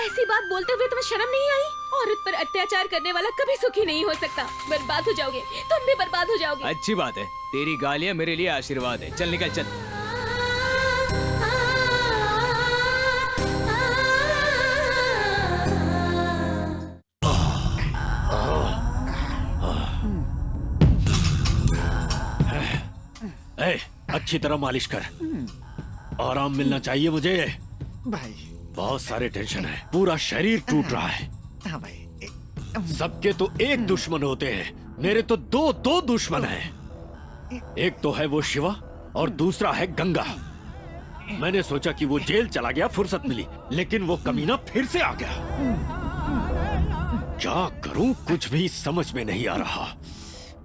ऐसी बात बोलते हुए तुम्हें शर्म नहीं आई? औरत पर अत्याचार करने वाला कभी सुखी नहीं हो सकता। बर्बाद हो जाओगे, तुम भी बर्बाद हो जाओगे। अच्छी बात है, तेरी गालियाँ मेरे लिए आशीर्वाद है। चल निकल चल। अच्छी तरह मालिश कर। आराम मिलना चाहिए मुझे। भाई बहुत सारे टेंशन है, पूरा शरीर टूट रहा है। हाँ भाई। सबके तो एक दुश्मन होते हैं, मेरे तो दो दुश्मन हैं। एक तो है वो शिवा और दूसरा है गंगा। मैंने सोचा कि वो जेल चला गया, फुर्सत मिली, लेकिन वो कमीना फिर से आ गया। क्या करूं कुछ भी समझ में नहीं आ रहा।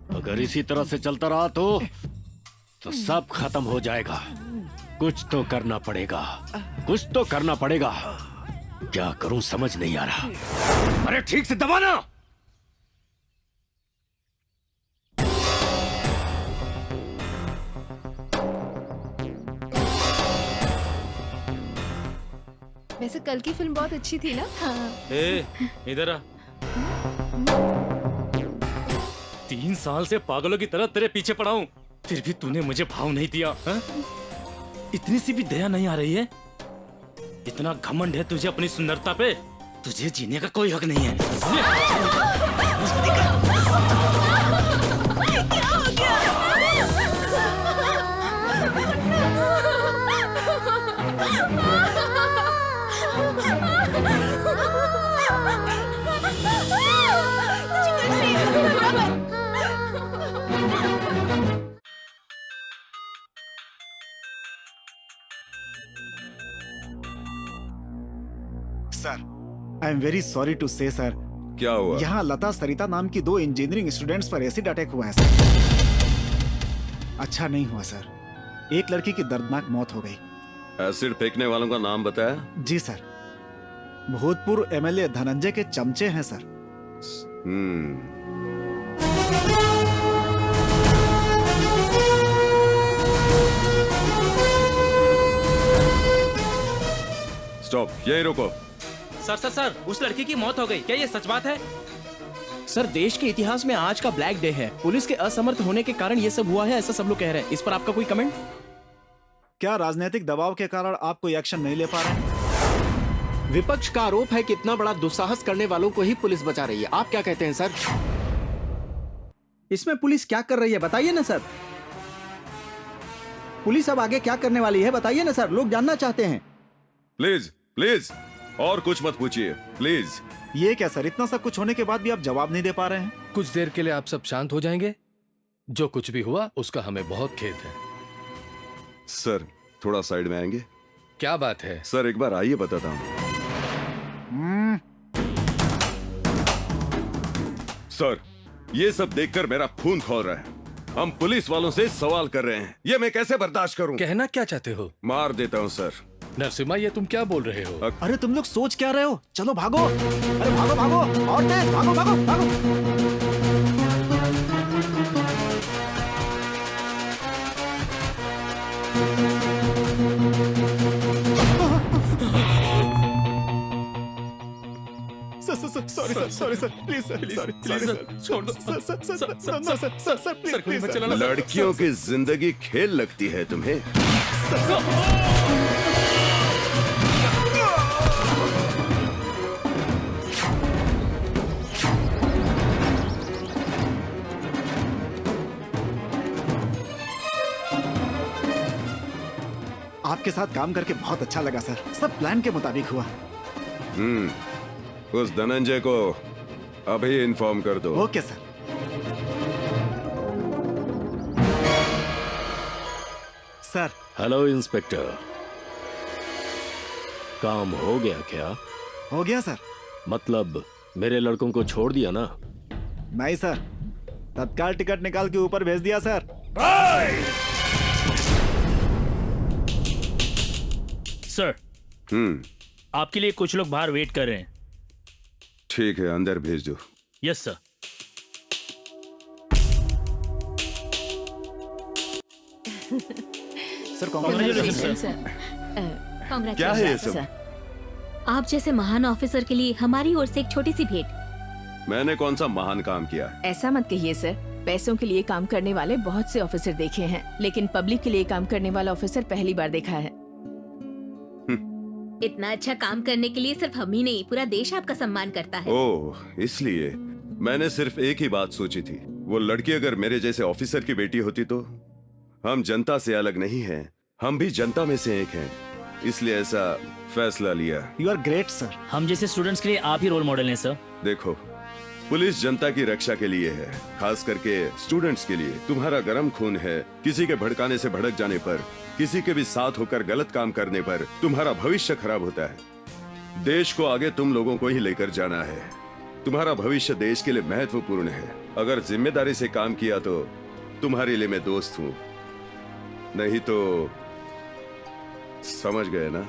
अगर इसी तरह से चलता रहा तो सब खत्म हो जाएगा। कुछ तो करना पड़ेगा, कुछ तो करना पड़ेगा। क्या करूं समझ नहीं आ रहा। अरे ठीक से दबाना। वैसे कल की फिल्म बहुत अच्छी थी ना? ए, इधर आ। 3 साल से पागलों की तरह तेरे पीछे पड़ा हूँ, फिर भी तूने मुझे भाव नहीं दिया। हा? इतनी सी भी दया नहीं आ रही है? इतना घमंड है तुझे अपनी सुंदरता पे, तुझे जीने का कोई हक नहीं है। क्या हो गया? Sir, I am very sorry to say sir. क्या हुआ? यहाँ लता सरिता नाम की 2 इंजीनियरिंग स्टूडेंट्स पर एसिड अटैक हुआ है सर। अच्छा नहीं हुआ सर, एक लड़की की दर्दनाक मौत हो गई। एसिड फेंकने वालों का नाम बताया? जी सर, भूतपूर्व एमएलए धनंजय के चमचे हैं सर। स्टॉप, यही रुको। सर, उस लड़की की मौत हो गई, क्या ये सच बात है? सर, देश के इतिहास में आज का ब्लैक डे है। पुलिस के असमर्थ होने के कारण ये सब हुआ है, ऐसा सब लोग कह रहे हैं। इस पर आपका कोई कमेंट? क्या राजनीतिक दबाव के कारण आप कोई एक्शन नहीं ले पा रहे हैं? विपक्ष का आरोप है कि इतना बड़ा दुस्साहस करने वालों को ही पुलिस बचा रही है। आप क्या कहते हैं सर? इसमें पुलिस क्या कर रही है बताइए ना सर। पुलिस अब आगे क्या करने वाली है बताइए ना सर, लोग जानना चाहते हैं। प्लीज प्लीज, और कुछ मत पूछिए प्लीज। ये क्या सर, इतना सब कुछ होने के बाद भी आप जवाब नहीं दे पा रहे हैं? कुछ देर के लिए आप सब शांत हो जाएंगे? जो कुछ भी हुआ उसका हमें बहुत खेद है। सर, थोड़ा साइड में आएंगे? क्या बात है? सर, एक बार आइए, बताता हूँ। सर, ये सब देखकर मेरा खून खौल रहा है। हम पुलिस वालों से सवाल कर रहे हैं, ये मैं कैसे बर्दाश्त करूं? कहना क्या चाहते हो? मार देता हूं सर। नरसिम्हा, ये तुम क्या बोल रहे हो? अरे तुम लोग सोच क्या रहे हो? चलो भागो, अरे भागो भागो, और तेज भागो भागो भागो। Sorry sir, please sir, sorry sir, छोड़ दो सर, प्लीज सर। लड़कियों की जिंदगी खेल लगती है तुम्हें? आपके साथ काम करके बहुत अच्छा लगा सर, सब प्लान के मुताबिक हुआ। उस धनंजय को अभी इन्फॉर्म कर दो। Okay sir. Sir. Hello inspector, काम हो गया क्या? हो गया सर। मतलब मेरे लड़कों को छोड़ दिया ना? नहीं सर, तत्काल टिकट निकाल के ऊपर भेज दिया सर। सर, आपके लिए कुछ लोग बाहर वेट कर रहे हैं। ठीक है, अंदर भेज दो। Yes sir. Sir congratulation sir. क्या है ये सब? आप जैसे महान ऑफिसर के लिए हमारी ओर से एक छोटी सी भेंट। मैंने कौन सा महान काम किया? ऐसा मत कहिए सर, पैसों के लिए काम करने वाले बहुत से ऑफिसर देखे हैं, लेकिन पब्लिक के लिए काम करने वाला ऑफिसर पहली बार देखा है। इतना अच्छा काम करने के लिए सिर्फ हम ही नहीं, पूरा देश आपका सम्मान करता है। ओह, इसलिए मैंने सिर्फ एक ही बात सोची थी, वो लड़की अगर मेरे जैसे ऑफिसर की बेटी होती तो। हम जनता से अलग नहीं हैं, हम भी जनता में से एक हैं, इसलिए ऐसा फैसला लिया। You are great sir. हम जैसे स्टूडेंट्स के लिए आप ही रोल मॉडल हैं सर। देखो, पुलिस जनता की रक्षा के लिए है, खास करके स्टूडेंट्स के लिए। तुम्हारा गर्म खून है, किसी के भड़काने से भड़क जाने पर, किसी के भी साथ होकर गलत काम करने पर तुम्हारा भविष्य खराब होता है। देश को आगे तुम लोगों को ही लेकर जाना है। तुम्हारा भविष्य देश के लिए महत्वपूर्ण है। अगर जिम्मेदारी से काम किया तो तुम्हारे लिए मैं दोस्त हूँ, नहीं तो समझ गए ना।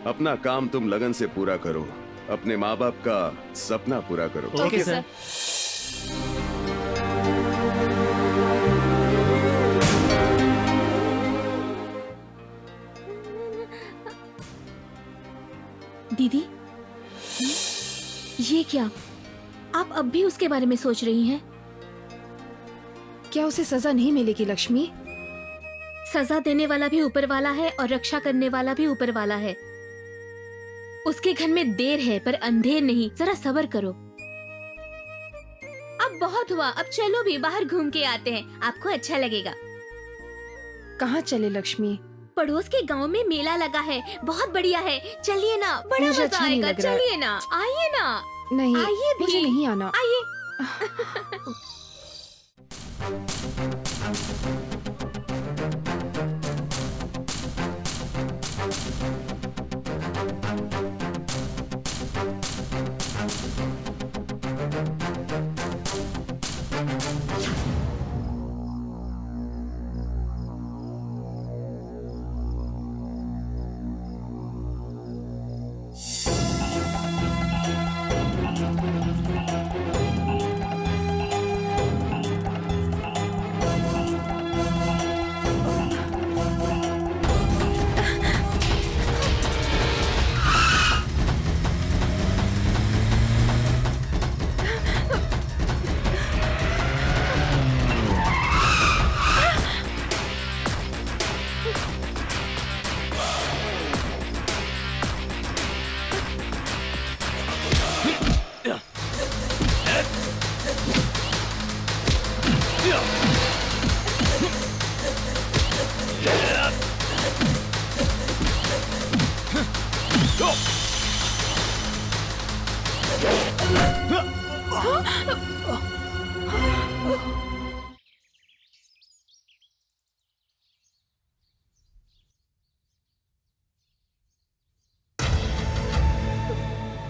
अपना काम तुम लगन से पूरा करो, अपने माँ बाप का सपना पूरा करो। Okay sir. दीदी, ये क्या? आप अब भी उसके बारे में सोच रही हैं? क्या उसे सजा नहीं मिलेगी लक्ष्मी? सजा देने वाला भी ऊपर वाला है और रक्षा करने वाला भी ऊपर वाला है। उसके घर में देर है पर अंधेर नहीं। जरा सब्र करो। अब बहुत हुआ, अब चलो भी बाहर घूम के आते हैं, आपको अच्छा लगेगा। कहाँ चले लक्ष्मी? पड़ोस के गांव में मेला लगा है, बहुत बढ़िया है। चलिए ना, बड़ा मुझे मजा अच्छा नहीं आएगा। लग रहा है। चलिए ना, आइए ना। नहीं, आइए भी। मुझे नहीं आना। आइए।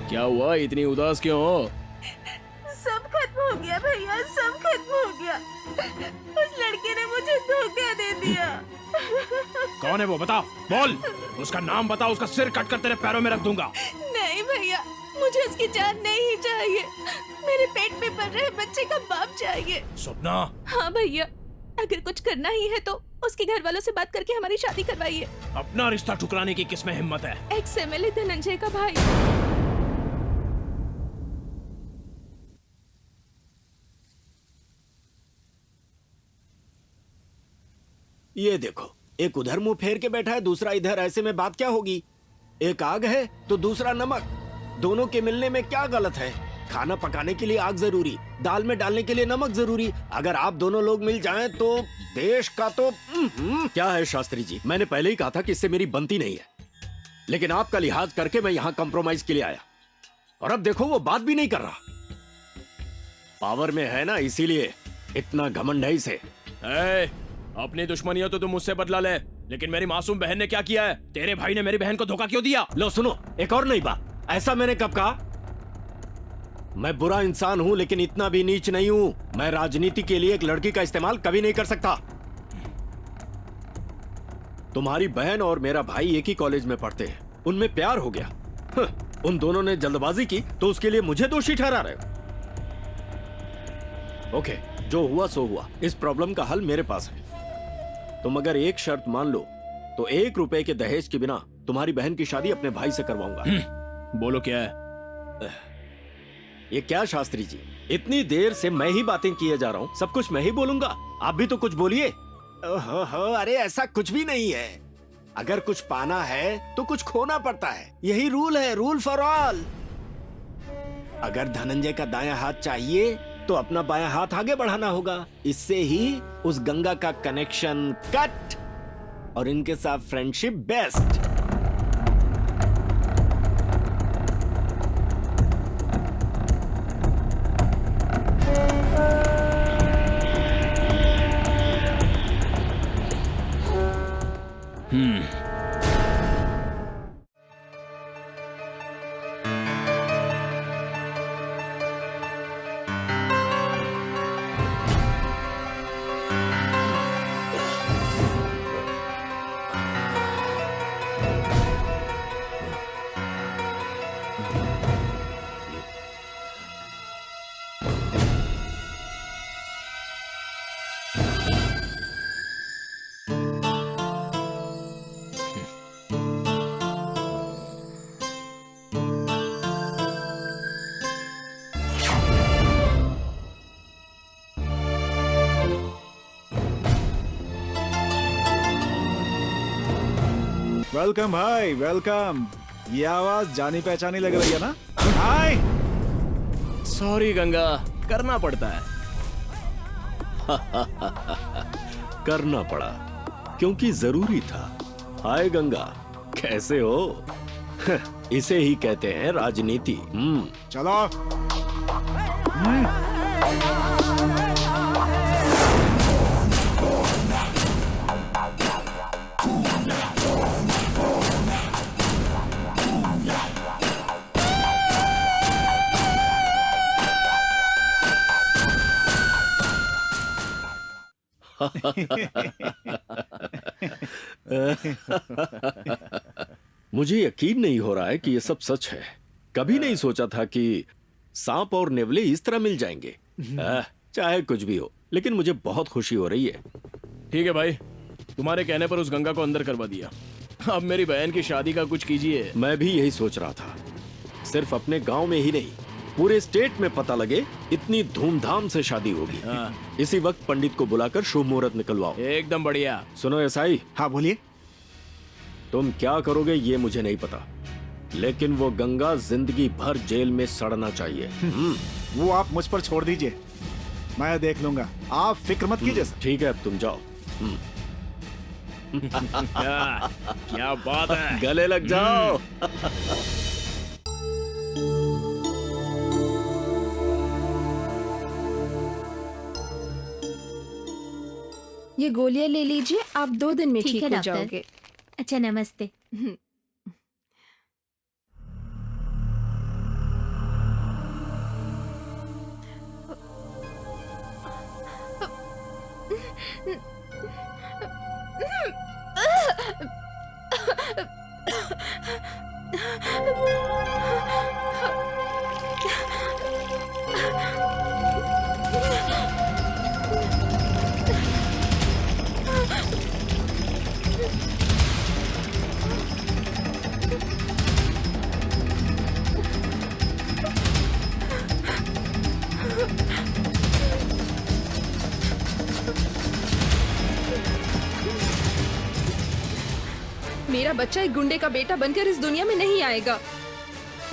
क्या हुआ, इतनी उदास क्यों हो? सब खत्म हो गया भैया, सब खत्म हो गया। उस लड़के ने मुझे धोखा दे दिया। कौन है वो, बता, बोल। उसका नाम बता, उसका सिर कट कर तेरे पैरों में रख दूंगा। नहीं भैया, मुझे उसकी जान नहीं चाहिए। मेरे पेट में पल रहे बच्चे का बाप चाहिए। सपना। हाँ भैया, अगर कुछ करना ही है तो उसके घर वालों से बात करके हमारी शादी करवाइए। अपना रिश्ता ठुकराने की किसमें हिम्मत है? एक्स एमएलए धनंजय का भाई। ये देखो, एक उधर मुंह फेर के बैठा है, दूसरा इधर। ऐसे में बात क्या होगी? एक आग है तो दूसरा नमक। दोनों के मिलने में क्या गलत है? खाना पकाने के लिए आग जरूरी, दाल में डालने के लिए नमक जरूरी। अगर आप दोनों लोग मिल जाएं तो देश का तो क्या है शास्त्री जी, मैंने पहले ही कहा था कि इससे मेरी बनती नहीं है, लेकिन आपका लिहाज करके मैं यहाँ कंप्रोमाइज के लिए आया, और अब देखो वो बात भी नहीं कर रहा। पावर में है ना, इसीलिए इतना घमंड है इसे। अपनी दुश्मनियों तो तुम मुझसे बदला ले, लेकिन मेरी मासूम बहन ने क्या किया है? तेरे भाई ने मेरी बहन को धोखा क्यों दिया? लो सुनो, एक और नई बात। ऐसा मैंने कब कहा? मैं बुरा इंसान हूं, लेकिन इतना भी नीच नहीं हूं। मैं राजनीति के लिए एक लड़की का इस्तेमाल कभी नहीं कर सकता। तुम्हारी बहन और मेरा भाई एक ही कॉलेज में पढ़ते हैं, उनमें प्यार हो गया। उन दोनों ने जल्दबाजी की तो उसके लिए मुझे दोषी ठहरा रहे हो। ओके, जो हुआ सो हुआ। इस प्रॉब्लम का हल मेरे पास है। तुम अगर एक शर्त मान लो तो 1 रुपए के दहेज के बिना तुम्हारी बहन की शादी अपने भाई से करवाऊंगा। बोलो क्या है? ये क्या शास्त्री जी, इतनी देर से मैं ही बातें किए जा रहा हूँ, सब कुछ मैं ही बोलूंगा, आप भी तो कुछ बोलिए। अरे ऐसा कुछ भी नहीं है। अगर कुछ पाना है तो कुछ खोना पड़ता है, यही रूल है, रूल फॉर ऑल। अगर धनंजय का दायां हाथ चाहिए तो अपना बायां हाथ आगे बढ़ाना होगा। इससे ही उस गंगा का कनेक्शन कट और इनके साथ फ्रेंडशिप बेस्ट। वेलकम भाई, वेलकम। ये आवाज जानी पहचानी लग रही है ना? हाय। सॉरी गंगा, करना पड़ता है। करना पड़ा क्योंकि जरूरी था। हाय गंगा, कैसे हो? इसे ही कहते हैं राजनीति। चलो। मुझे यकीन नहीं हो रहा है कि ये सब सच है। कभी नहीं सोचा था कि सांप और नेवले इस तरह मिल जाएंगे। चाहे कुछ भी हो, लेकिन मुझे बहुत खुशी हो रही है। ठीक है भाई, तुम्हारे कहने पर उस गंगा को अंदर करवा दिया। अब मेरी बहन की शादी का कुछ कीजिए। मैं भी यही सोच रहा था। सिर्फ अपने गांव में ही नहीं, पूरे स्टेट में पता लगे इतनी धूमधाम से शादी होगी। इसी वक्त पंडित को बुलाकर शुभ मुहूर्त निकलवाओ। एकदम बढ़िया। सुनो एसआई। हाँ बोलिए। तुम क्या करोगे ये मुझे नहीं पता, लेकिन वो गंगा जिंदगी भर जेल में सड़ना चाहिए। वो आप मुझ पर छोड़ दीजिए, मैं देख लूंगा। आप फिक्र मत कीजिए सर। ठीक है, अब तुम जाओ। क्या बात है, गले लग जाओ। ये गोलियां ले लीजिए, आप 2 दिन में ठीक ठीक है हो डॉक्टर। जाओगे। अच्छा, नमस्ते। मेरा बच्चा एक गुंडे का बेटा बनकर इस दुनिया में नहीं आएगा।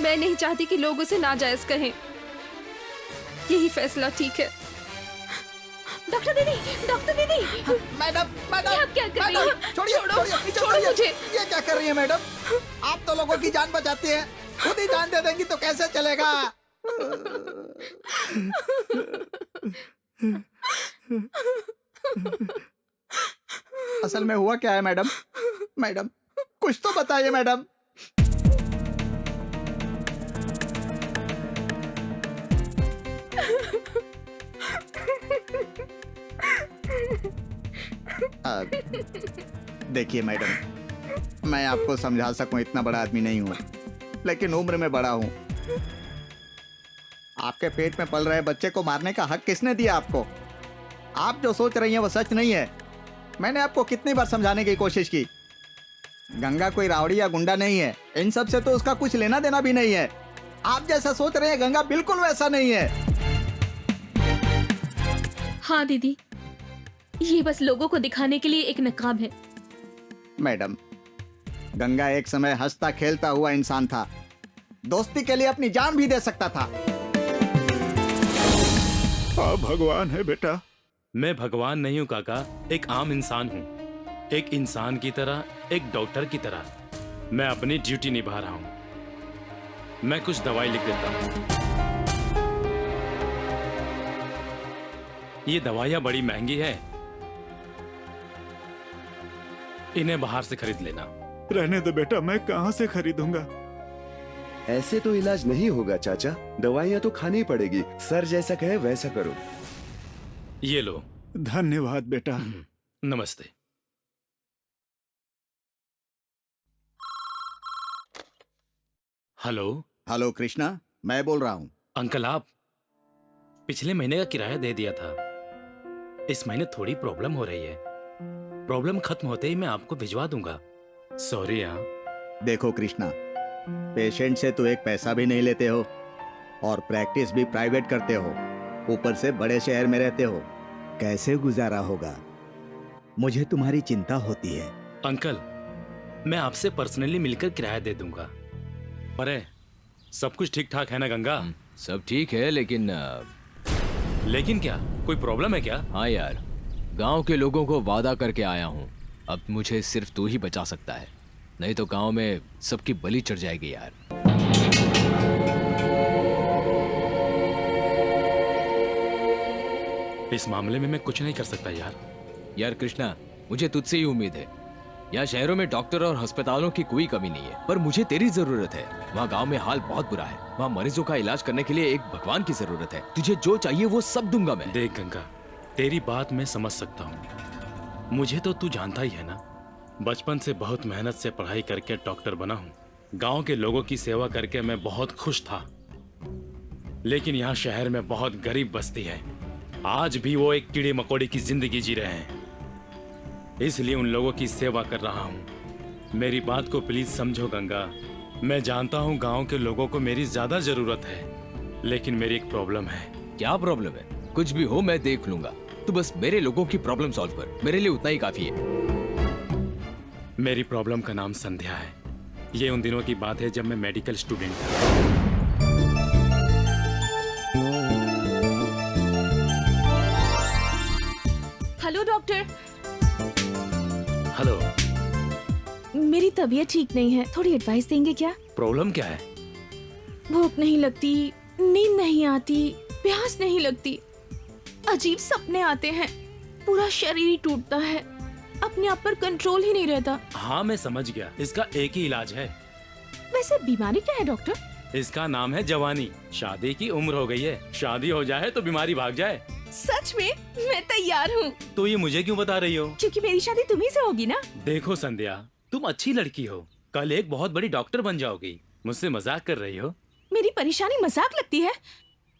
मैं नहीं चाहती कि लोग उसे नाजायज कहें। यही फैसला ठीक है। डॉक्टर दीदी, डॉक्टर दीदी। मैडम, मैडम, आप क्या कर रही मैडम, हैं? छोड़िए, छोड़ो मुझे। ये क्या कर रही है मैडम? आप तो लोगों की जान बचाती हैं, खुद ही जान दे देंगी तो कैसे चलेगा? असल में हुआ क्या है मैडम? मैडम कुछ तो बताइए मैडम। देखिए मैडम, मैं आपको समझा सकूं इतना बड़ा आदमी नहीं हूं, लेकिन उम्र में बड़ा हूं। आपके पेट में पल रहे बच्चे को मारने का हक किसने दिया आपको? आप जो सोच रही हैं वो सच नहीं है। मैंने आपको कितनी बार समझाने की कोशिश की। गंगा कोई रावड़ी या गुंडा नहीं है, इन सब से तो उसका कुछ लेना देना भी नहीं है। आप जैसा सोच रहे हैं गंगा बिल्कुल वैसा नहीं है। हाँ दीदी, ये बस लोगों को दिखाने के लिए एक नकाब है। मैडम, गंगा एक समय हंसता खेलता हुआ इंसान था, दोस्ती के लिए अपनी जान भी दे सकता था। आप भगवान है बेटा। मैं भगवान नहीं हूँ काका, एक आम इंसान हूँ। एक इंसान की तरह, एक डॉक्टर की तरह मैं अपनी ड्यूटी निभा रहा हूँ। मैं कुछ दवाई लिख देता हूँ। ये दवाइयाँ बड़ी महंगी है, इन्हें बाहर से खरीद लेना। रहने दो बेटा, मैं कहाँ से खरीदूंगा? ऐसे तो इलाज नहीं होगा चाचा, दवाइयाँ तो खानी पड़ेगी। सर जैसा कहे वैसा करो। ये लो। धन्यवाद बेटा। नमस्ते। हेलो। हेलो कृष्णा, मैं बोल रहा हूँ। अंकल, आप पिछले महीने का किराया दे दिया था। इस महीने थोड़ी प्रॉब्लम हो रही है। प्रॉब्लम खत्म होते ही मैं आपको भिजवा दूंगा। सॉरी यार। देखो कृष्णा, पेशेंट से तो एक पैसा भी नहीं लेते हो और प्रैक्टिस भी प्राइवेट करते हो, ऊपर से बड़े शहर में रहते हो, कैसे गुजारा होगा? मुझे तुम्हारी चिंता होती है। अंकल, मैं आपसे पर्सनली मिलकर किराया दे दूंगा। अरे सब कुछ ठीक ठाक है ना गंगा? सब ठीक है, लेकिन लेकिन क्या, कोई प्रॉब्लम है क्या? हाँ यार, गांव के लोगों को वादा करके आया हूँ। अब मुझे सिर्फ तू ही बचा सकता है, नहीं तो गांव में सबकी बलि चढ़ जाएगी यार। इस मामले में मैं कुछ नहीं कर सकता यार। यार कृष्णा, मुझे तुझसे ही उम्मीद है। यहाँ शहरों में डॉक्टर और अस्पतालों की कोई कमी नहीं है, पर मुझे तेरी जरूरत है। वहाँ गांव में हाल बहुत बुरा है। वहाँ मरीजों का इलाज करने के लिए एक भगवान की जरूरत है। तुझे जो चाहिए वो सब दूंगा मैं। देख गंगा, तेरी बात मैं समझ सकता हूँ। मुझे तो तू जानता ही है ना, बचपन से बहुत मेहनत से पढ़ाई करके डॉक्टर बना हूँ। गांव के लोगों की सेवा करके मैं बहुत खुश था। लेकिन यहाँ शहर में बहुत गरीब बस्ती है। आज भी वो एक कीड़े मकोड़े की जिंदगी जी रहे हैं, इसलिए उन लोगों की सेवा कर रहा हूँ। मेरी बात को प्लीज समझो गंगा। मैं जानता हूँ गांव के लोगों को मेरी ज्यादा जरूरत है, लेकिन मेरी एक प्रॉब्लम है। क्या प्रॉब्लम है? कुछ भी हो मैं देख लूंगा। तू बस मेरे लोगों की प्रॉब्लम सॉल्व कर, मेरे लिए उतना ही काफी है। मेरी प्रॉब्लम का नाम संध्या है। ये उन दिनों की बात है जब मैं मेडिकल स्टूडेंट था। Hello doctor. हेलो। मेरी तबीयत ठीक नहीं है, थोड़ी एडवाइस देंगे क्या? प्रॉब्लम क्या है? भूख नहीं लगती, नींद नहीं आती, प्यास नहीं लगती, अजीब सपने आते हैं, पूरा शरीर ही टूटता है, अपने आप पर कंट्रोल ही नहीं रहता। हाँ मैं समझ गया, इसका एक ही इलाज है। वैसे बीमारी क्या है डॉक्टर? इसका नाम है जवानी। शादी की उम्र हो गई है, शादी हो जाए तो बीमारी भाग जाए। सच में? मैं तैयार हूँ। तो ये मुझे क्यों बता रही हो? क्योंकि मेरी शादी तुम्ही से होगी ना। देखो संध्या, तुम अच्छी लड़की हो, कल एक बहुत बड़ी डॉक्टर बन जाओगी। मुझसे मजाक कर रही हो? मेरी परेशानी मजाक लगती है?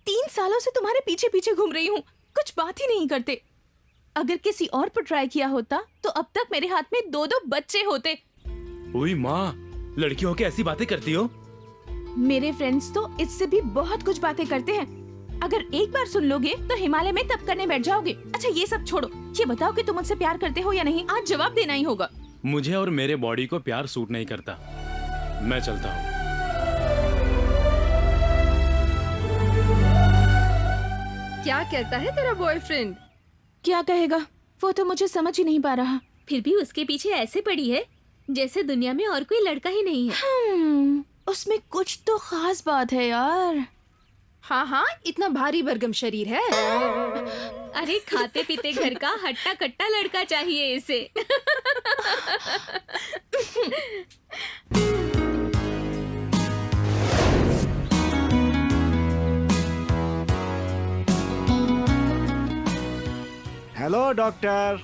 3 सालों से तुम्हारे पीछे पीछे घूम रही हूँ, कुछ बात ही नहीं करते। अगर किसी और पर ट्राई किया होता तो अब तक मेरे हाथ में 2-2 बच्चे होते। ओए माँ, लड़कियों के ऐसी बातें करती हो? मेरे फ्रेंड्स तो इससे भी बहुत कुछ बातें करते हैं। अगर एक बार सुन लोगे तो हिमालय में तप करने बैठ जाओगे। अच्छा ये सब छोड़ो, ये बताओ कि तुम मुझसे प्यार करते हो या नहीं? आज जवाब देना ही होगा। मुझे और मेरे बॉडी को प्यार सूट नहीं करता। मैं चलता हूँ। क्या कहता है तेरा बॉयफ्रेंड? क्या कहेगा, वो तो मुझे समझ ही नहीं पा रहा। फिर भी उसके पीछे ऐसे पड़ी है जैसे दुनिया में और कोई लड़का ही नहीं है। उसमें कुछ तो खास बात है यार। हाँ हाँ, इतना भारी भरगम शरीर है। अरे खाते पीते घर का हट्टा कट्टा लड़का चाहिए इसे। Hello doctor.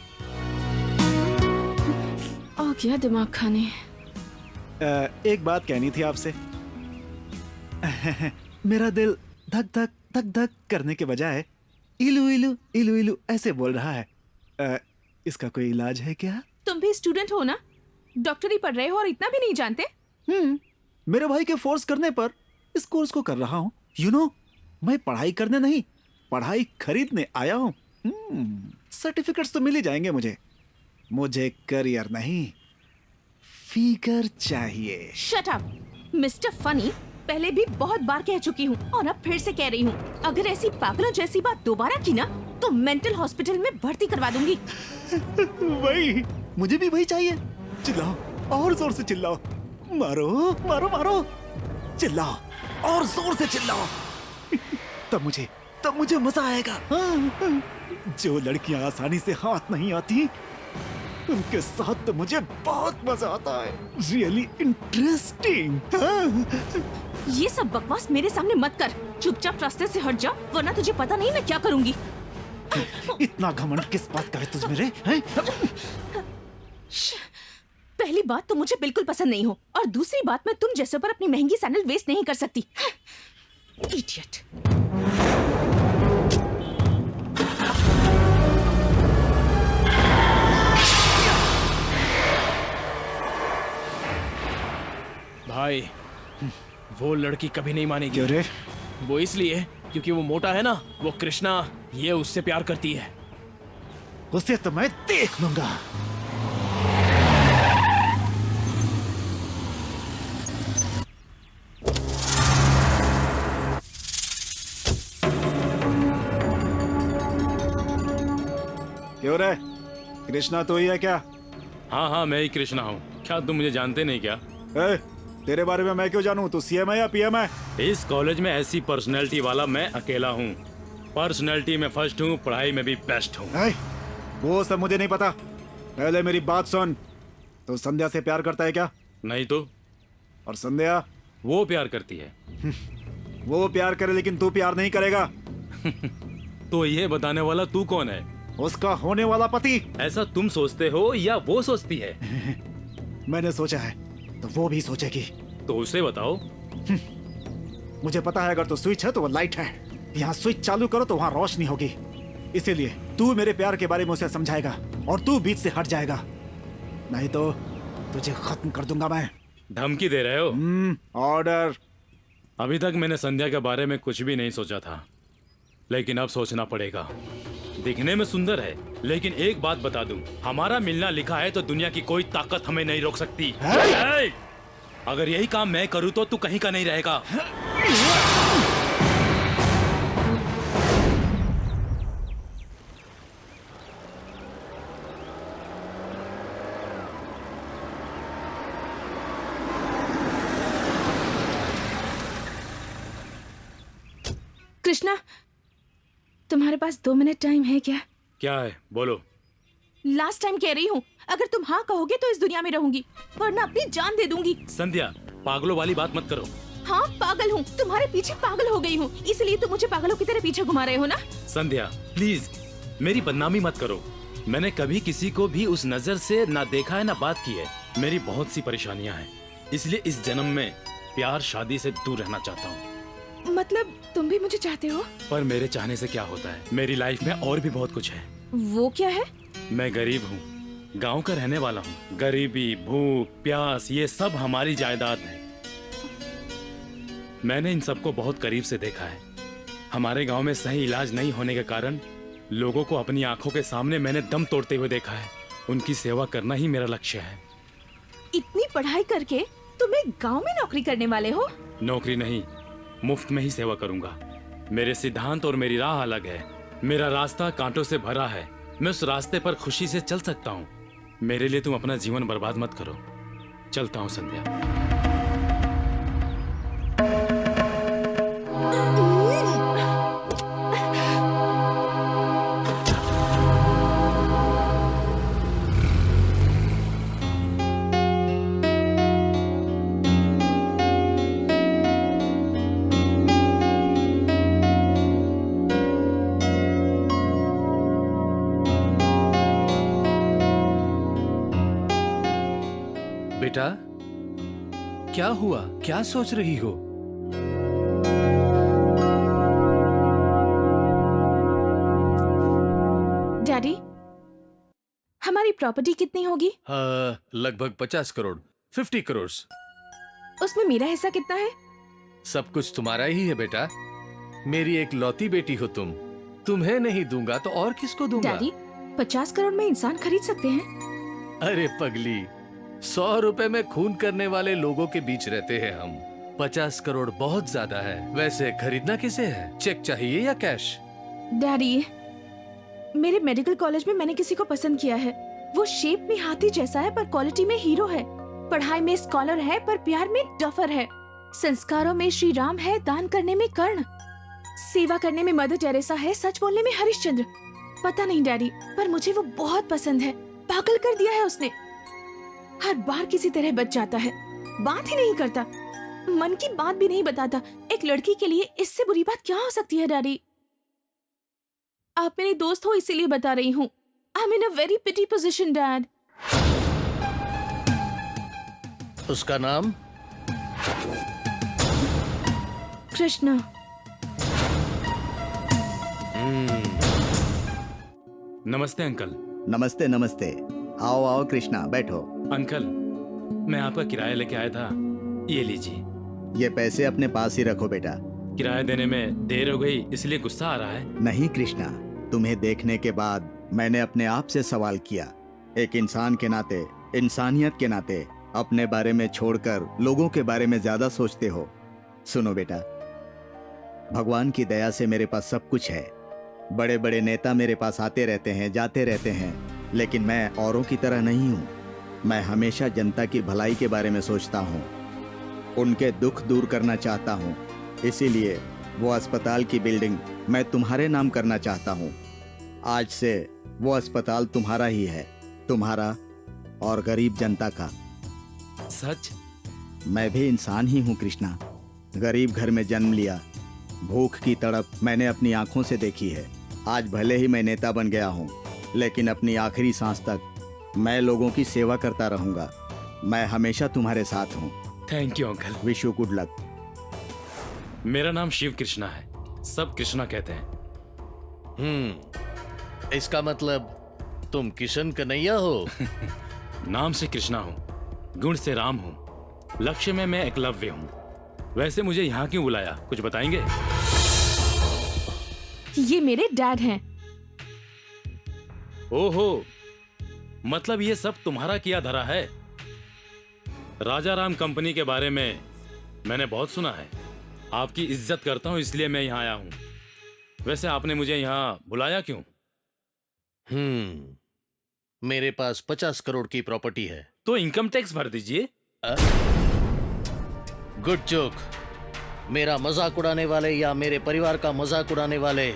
आ गया दिमाग खाने। एक बात कहनी थी आपसे। मेरा दिल धक धक धक धक करने के बजाय इलू इलू इलू इलू ऐसे बोल रहा है। इसका कोई इलाज है क्या? तुम भी स्टूडेंट हो ना, डॉक्टरी पढ़ रहे हो और इतना भी नहीं जानते? मेरे भाई के फोर्स करने पर इस कोर्स को कर रहा हूँ। यू नो, मैं पढ़ाई करने नहीं, पढ़ाई खरीदने आया हूँ। सर्टिफिकेट्स तो मिल ही जाएंगे मुझे। मुझे करियर नहीं, फिगर चाहिए। Shut up mister funny. पहले भी बहुत बार कह चुकी हूँ और अब फिर से कह रही हूँ, अगर ऐसी पागलों जैसी बात दोबारा की ना तो मेंटल हॉस्पिटल में भर्ती करवा दूंगी। वही, मुझे भी वही चाहिए। चिल्लाओ, और जोर से चिल्लाओ। मारो मारो मारो, चिल्लाओ और जोर से चिल्लाओ। तब मुझे मजा आएगा। जो लड़कियां आसानी से हाथ नहीं आती उनके साथ तो मुझे बहुत मजा आता है। Really interesting. ये सब बकवास मेरे सामने मत कर। चुपचाप रास्ते से हट जा, वरना तुझे पता नहीं मैं क्या करूंगी। इतना घमंड किस बात का है तुझ मेरे? पहली बात तो मुझे बिल्कुल पसंद नहीं हो, और दूसरी बात मैं तुम जैसे पर अपनी महंगी सैंडल वेस्ट नहीं कर सकती। इडियट। भाई, वो लड़की कभी नहीं मानेगी। क्यों रे? वो इसलिए क्योंकि वो मोटा है ना, वो कृष्णा, ये उससे प्यार करती है। उसे तो मैं देख लूंगा। क्यों रे? कृष्णा तो ही है क्या? हाँ हाँ, मैं ही कृष्णा हूँ। क्या तुम मुझे जानते नहीं क्या? तेरे बारे में मैं क्यों जानूं? तू सीएम है या पीएम है? इस कॉलेज में ऐसी पर्सनैलिटी वाला मैं अकेला हूँ। पर्सनैलिटी में फर्स्ट हूँ, पढ़ाई में भी बेस्ट हूँ। वो सब मुझे नहीं पता, पहले मेरी बात सुन। तो संध्या से प्यार करता है क्या? नहीं तो? और संध्या? वो प्यार करती है। वो प्यार करे लेकिन तू प्यार नहीं करेगा। तो ये बताने वाला तू कौन है? उसका होने वाला पति। ऐसा तुम सोचते हो या वो सोचती है? मैंने सोचा है तो वो भी सोचेगी। तो उसे बताओ। मुझे पता है अगर तो स्विच है तो वो लाइट है। यहाँ स्विच चालू करो तो वहाँ रोशनी होगी। इसीलिए तू मेरे प्यार के बारे में उसे समझाएगा और तू बीच से हट जाएगा, नहीं तो तुझे खत्म कर दूंगा मैं। धमकी दे रहे हो? ऑर्डर। अभी तक मैंने संध्या के बारे में कुछ भी नहीं सोचा था, लेकिन अब सोचना पड़ेगा। दिखने में सुंदर है, लेकिन एक बात बता दूं, हमारा मिलना लिखा है तो दुनिया की कोई ताकत हमें नहीं रोक सकती। अगर यही काम मैं करूं तो तू कहीं का नहीं रहेगा। कृष्णा, तुम्हारे पास 2 मिनट टाइम है क्या? क्या है, बोलो। लास्ट टाइम कह रही हूँ, अगर तुम हाँ कहोगे तो इस दुनिया में रहूंगी, वरना अपनी जान दे दूंगी। संध्या, पागलों वाली बात मत करो। हाँ, पागल हूँ, तुम्हारे पीछे पागल हो गई हूँ, इसलिए तुम मुझे पागलों की तरह पीछे घुमा रहे हो ना? संध्या प्लीज मेरी बदनामी मत करो। मैंने कभी किसी को भी उस नजर से ना देखा है ना बात की है। मेरी बहुत सी परेशानियां हैं, इसलिए इस जन्म में प्यार शादी से दूर रहना चाहता हूँ। मतलब तुम भी मुझे चाहते हो? पर मेरे चाहने से क्या होता है, मेरी लाइफ में और भी बहुत कुछ है। वो क्या है? मैं गरीब हूँ, गांव का रहने वाला हूँ। गरीबी, भूख, प्यास, ये सब हमारी जायदाद है। मैंने इन सबको बहुत करीब से देखा है। हमारे गांव में सही इलाज नहीं होने के कारण लोगों को अपनी आंखों के सामने मैंने दम तोड़ते हुए देखा है। उनकी सेवा करना ही मेरा लक्ष्य है। इतनी पढ़ाई करके तुम एक गांव में नौकरी करने वाले हो? नौकरी नहीं, मुफ्त में ही सेवा करूंगा। मेरे सिद्धांत और मेरी राह अलग है। मेरा रास्ता कांटों से भरा है। मैं उस रास्ते पर खुशी से चल सकता हूँ। मेरे लिए तुम अपना जीवन बर्बाद मत करो। चलता हूँ संध्या। बेटा, क्या हुआ? क्या सोच रही हो? डैडी, हमारी प्रॉपर्टी कितनी होगी? लगभग 50 करोड़, 50 करोड़। उसमें मेरा हिस्सा कितना है? सब कुछ तुम्हारा ही है बेटा। मेरी एक लौती बेटी हो तुम। तुम्हें नहीं दूंगा तो और किसको दूंगा? डैडी, 50 करोड़ में इंसान खरीद सकते हैं? अरे पगली, 100 रुपए में खून करने वाले लोगों के बीच रहते हैं हम। 50 करोड़ बहुत ज्यादा है। वैसे खरीदना किसे है? चेक चाहिए या कैश? डैडी, मेरे मेडिकल कॉलेज में मैंने किसी को पसंद किया है। वो शेप में हाथी जैसा है पर क्वालिटी में हीरो है। पढ़ाई में स्कॉलर है पर प्यार में डफर है। संस्कारों में श्री राम है, दान करने में कर्ण, सेवा करने में मदर टेरेसा है, सच बोलने में हरिश्चंद्र। पता नहीं डैडी, पर मुझे वो बहुत पसंद है। पागल कर दिया है उसने। हर बार किसी तरह बच जाता है, बात ही नहीं करता, मन की बात भी नहीं बताता। एक लड़की के लिए इससे बुरी बात क्या हो सकती है डैडी? आप मेरे दोस्त हो इसीलिए बता रही हूँ। I am in a very pity position dad. उसका नाम? कृष्णा। नमस्ते अंकल। नमस्ते नमस्ते। आओ आओ कृष्णा, बैठो। अंकल, मैं आपका किराया लेके आया था, ये लीजिए। ये पैसे अपने पास ही रखो बेटा। किराया देने में देर हो गई इसलिए गुस्सा आ रहा है? नहीं कृष्णा, तुम्हें देखने के बाद मैंने अपने आप से सवाल किया। एक इंसान के नाते, इंसानियत के नाते अपने बारे में छोड़कर लोगों के बारे में ज्यादा सोचते हो। सुनो बेटा, भगवान की दया से मेरे पास सब कुछ है, बड़े बड़े नेता मेरे पास आते रहते हैं, जाते रहते हैं, लेकिन मैं औरों की तरह नहीं हूँ। मैं हमेशा जनता की भलाई के बारे में सोचता हूँ, उनके दुख दूर करना चाहता हूँ। इसीलिए वो अस्पताल की बिल्डिंग मैं तुम्हारे नाम करना चाहता हूँ। आज से वो अस्पताल तुम्हारा ही है, तुम्हारा और गरीब जनता का। सच? मैं भी इंसान ही हूँ कृष्णा। गरीब घर में जन्म लिया, भूख की तड़प मैंने अपनी आंखों से देखी है। आज भले ही मैं नेता बन गया हूँ, लेकिन अपनी आखिरी सांस तक मैं लोगों की सेवा करता रहूंगा। मैं हमेशा तुम्हारे साथ हूँ। Thank you uncle. Wish you good luck. मेरा नाम शिव कृष्णा है, सब कृष्णा कहते हैं। इसका मतलब तुम किशन कन्हैया हो? नाम से कृष्णा हूँ, गुण से राम हूँ, लक्ष्य में मैं एकलव्य हूँ। वैसे मुझे यहाँ क्यों बुलाया, कुछ बताएंगे? ये मेरे डैड हैं। ओहो, मतलब ये सब तुम्हारा किया धरा है। राजा राम कंपनी के बारे में मैंने बहुत सुना है। आपकी इज्जत करता हूँ, इसलिए मैं यहाँ आया हूँ। वैसे आपने मुझे यहाँ बुलाया क्यों? मेरे पास 50 करोड़ की प्रॉपर्टी है। तो इनकम टैक्स भर दीजिए। Good joke. मेरा मजाक उड़ाने वाले या मेरे परिवार का मजाक उड़ाने वाले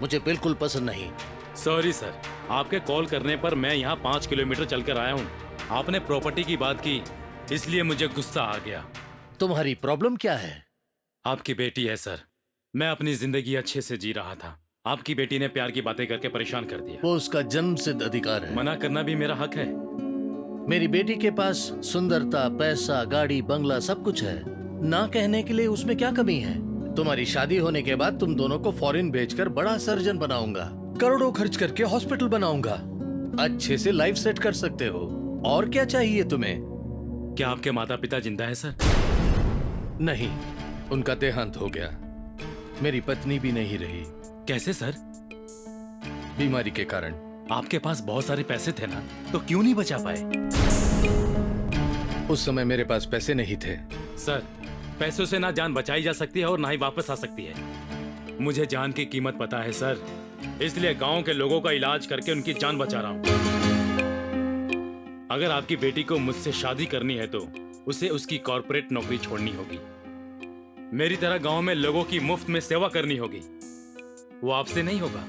मुझे बिल्कुल पसंद नहीं। सॉरी सर, आपके कॉल करने पर मैं यहाँ 5 किलोमीटर चलकर आया हूँ। आपने प्रॉपर्टी की बात की, इसलिए मुझे गुस्सा आ गया। तुम्हारी प्रॉब्लम क्या है? आपकी बेटी है सर। मैं अपनी जिंदगी अच्छे से जी रहा था, आपकी बेटी ने प्यार की बातें करके परेशान कर दिया। वो उसका जन्मसिद्ध अधिकार है। मना करना भी मेरा हक है। मेरी बेटी के पास सुंदरता, पैसा, गाड़ी, बंगला सब कुछ है। ना कहने के लिए उसमें क्या कमी है? तुम्हारी शादी होने के बाद तुम दोनों को फॉरेन भेजकर बड़ा सर्जन बनाऊंगा, करोड़ों खर्च करके हॉस्पिटल बनाऊंगा, अच्छे से लाइफ सेट कर सकते हो। और क्या चाहिए तुम्हें? क्या आपके माता पिता जिंदा है सर? नहीं, उनका देहांत हो गया। मेरी पत्नी भी नहीं रही। कैसे सर? बीमारी के कारण। आपके पास बहुत सारे पैसे थे ना, तो क्यों नहीं बचा पाए? उस समय मेरे पास पैसे नहीं थे। सर, पैसों से ना जान बचाई जा सकती है और ना ही वापस आ सकती है। मुझे जान की कीमत पता है सर, इसलिए गांव के लोगों का इलाज करके उनकी जान बचा रहा हूं। अगर आपकी बेटी को मुझसे शादी करनी है तो उसे उसकी कॉर्पोरेट नौकरी छोड़नी होगी। मेरी तरह गांव में लोगों की मुफ्त में सेवा करनी होगी। वो आपसे नहीं होगा,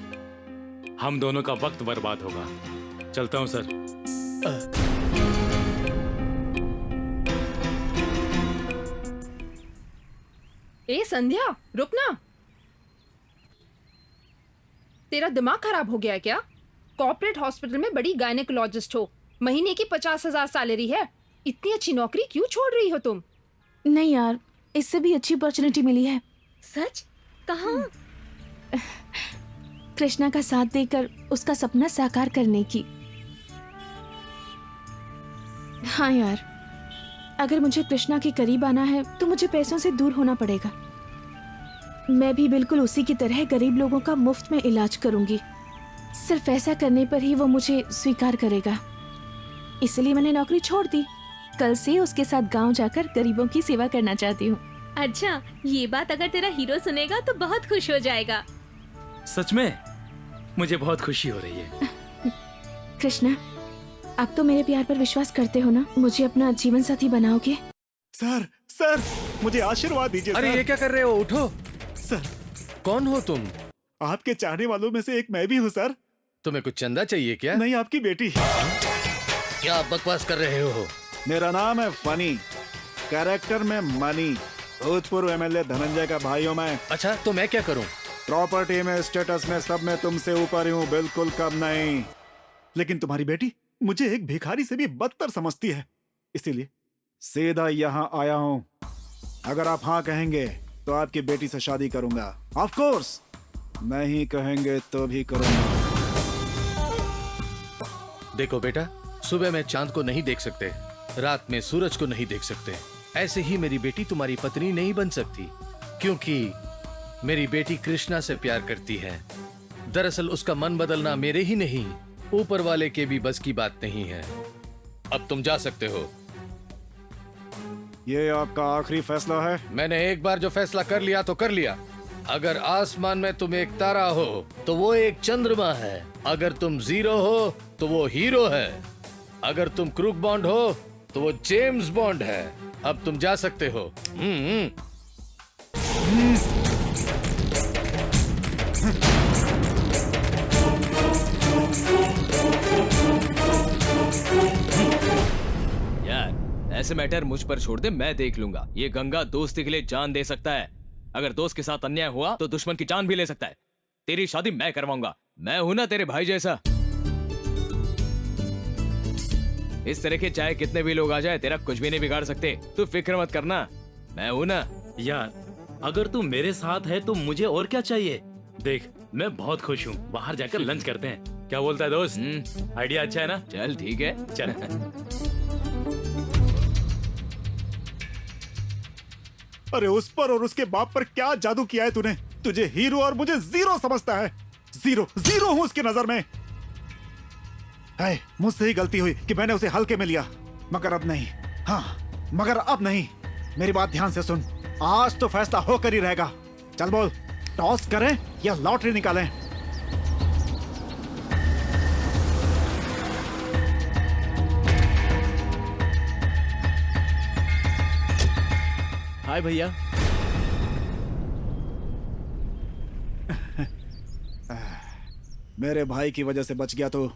हम दोनों का वक्त बर्बाद होगा। चलता हूं सर। ए संध्या, रुक ना। तेरा दिमाग खराब हो गया है क्या? कॉर्पोरेट हॉस्पिटल में बड़ी गायनेकोलॉजिस्ट हो, महीने की 50,000 सैलरी है। इतनी अच्छी नौकरी क्यों छोड़ रही हो तुम? नहीं यार, इससे भी अच्छी अपॉर्चुनिटी मिली है। सच? कहाँ? कृष्णा का साथ देकर उसका सपना साकार करने की। हाँ यार, अगर मुझे कृष्णा के करीब आना है तो मुझे पैसों से दूर होना पड़ेगा। मैं भी बिल्कुल उसी की तरह गरीब लोगों का मुफ्त में इलाज करूंगी। सिर्फ ऐसा करने पर ही वो मुझे स्वीकार करेगा। इसलिए मैंने नौकरी छोड़ दी। कल से उसके साथ गांव जाकर गरीबों की सेवा करना चाहती हूँ। अच्छा, ये बात अगर तेरा हीरो सुनेगा तो बहुत खुश हो जाएगा। सच में? मुझे बहुत खुशी हो रही है। कृष्णा, आप तो मेरे प्यार पर विश्वास करते हो ना? मुझे अपना जीवन साथी बनाओगे? सर, सर, मुझे आशीर्वाद दीजिए। अरे सर। ये क्या कर रहे हो? उठो। सर, कौन हो तुम? आपके चाहने वालों में से एक मैं भी हूँ सर। तुम्हें कुछ चंदा चाहिए क्या? नहीं, आपकी बेटी। क्या बकवास कर रहे हो? मेरा नाम है फनी, कैरेक्टर में मनी, भूतपूर्व एमएलए धनंजय का भाई हूँ मैं। अच्छा, तो मैं क्या करूँ? प्रॉपर्टी में, स्टेटस में, सब में तुमसे ऊपर हूँ, बिल्कुल कम नहीं। लेकिन तुम्हारी बेटी मुझे एक भिखारी से भी बदतर समझती है, इसीलिए सीधा यहाँ आया हूँ। अगर आप हाँ कहेंगे तो आपकी बेटी से शादी करूंगा। ऑफ कोर्स, नहीं कहेंगे तो भी करूंगा। देखो बेटा, सुबह में चांद को नहीं देख सकते, रात में सूरज को नहीं देख सकते। ऐसे ही मेरी बेटी तुम्हारी पत्नी नहीं बन सकती, क्योंकि मेरी बेटी कृष्णा से प्यार करती है। दरअसल उसका मन बदलना मेरे ही नहीं, ऊपर वाले के भी बस की बात नहीं है। अब तुम जा सकते हो। ये आपका आखिरी फैसला है? मैंने एक बार जो फैसला कर लिया तो कर लिया। अगर आसमान में तुम एक तारा हो तो वो एक चंद्रमा है, अगर तुम जीरो हो तो वो हीरो है, अगर तुम क्रूक बॉन्ड हो तो वो जेम्स बॉन्ड है। अब तुम जा सकते हो। यार ऐसे मैटर मुझ पर छोड़ दे, मैं देख लूंगा। ये गंगा दोस्ती के लिए जान दे सकता है, अगर दोस्त के साथ अन्याय हुआ तो दुश्मन की जान भी ले सकता है। तेरी शादी मैं करवाऊंगा, मैं हूं ना तेरे भाई जैसा। इस तरह के चाहे कितने भी लोग आ जाए तेरा कुछ भी नहीं बिगाड़ सकते, तू फिक्र मत करना, मैं हूं ना। यार अगर तू मेरे साथ है तो मुझे और क्या चाहिए। देख मैं बहुत खुश हूँ, बाहर जाकर लंच करते हैं, क्या बोलता है दोस्त? आइडिया अच्छा है ना? चल ठीक है, चल। अरे उस पर और उसके बाप पर क्या जादू किया है तूने? तुझे हीरो और मुझे जीरो समझता है। जीरो जीरो हूं उसकी नजर में। है, मुझसे ही गलती हुई कि मैंने उसे हल्के में लिया, मगर अब नहीं। हाँ, मगर अब नहीं। मेरी बात ध्यान से सुन, आज तो फैसला होकर ही रहेगा। चल बोल, टॉस करें या लॉटरी निकालें? हाय भैया। मेरे भाई की वजह से बच गया तो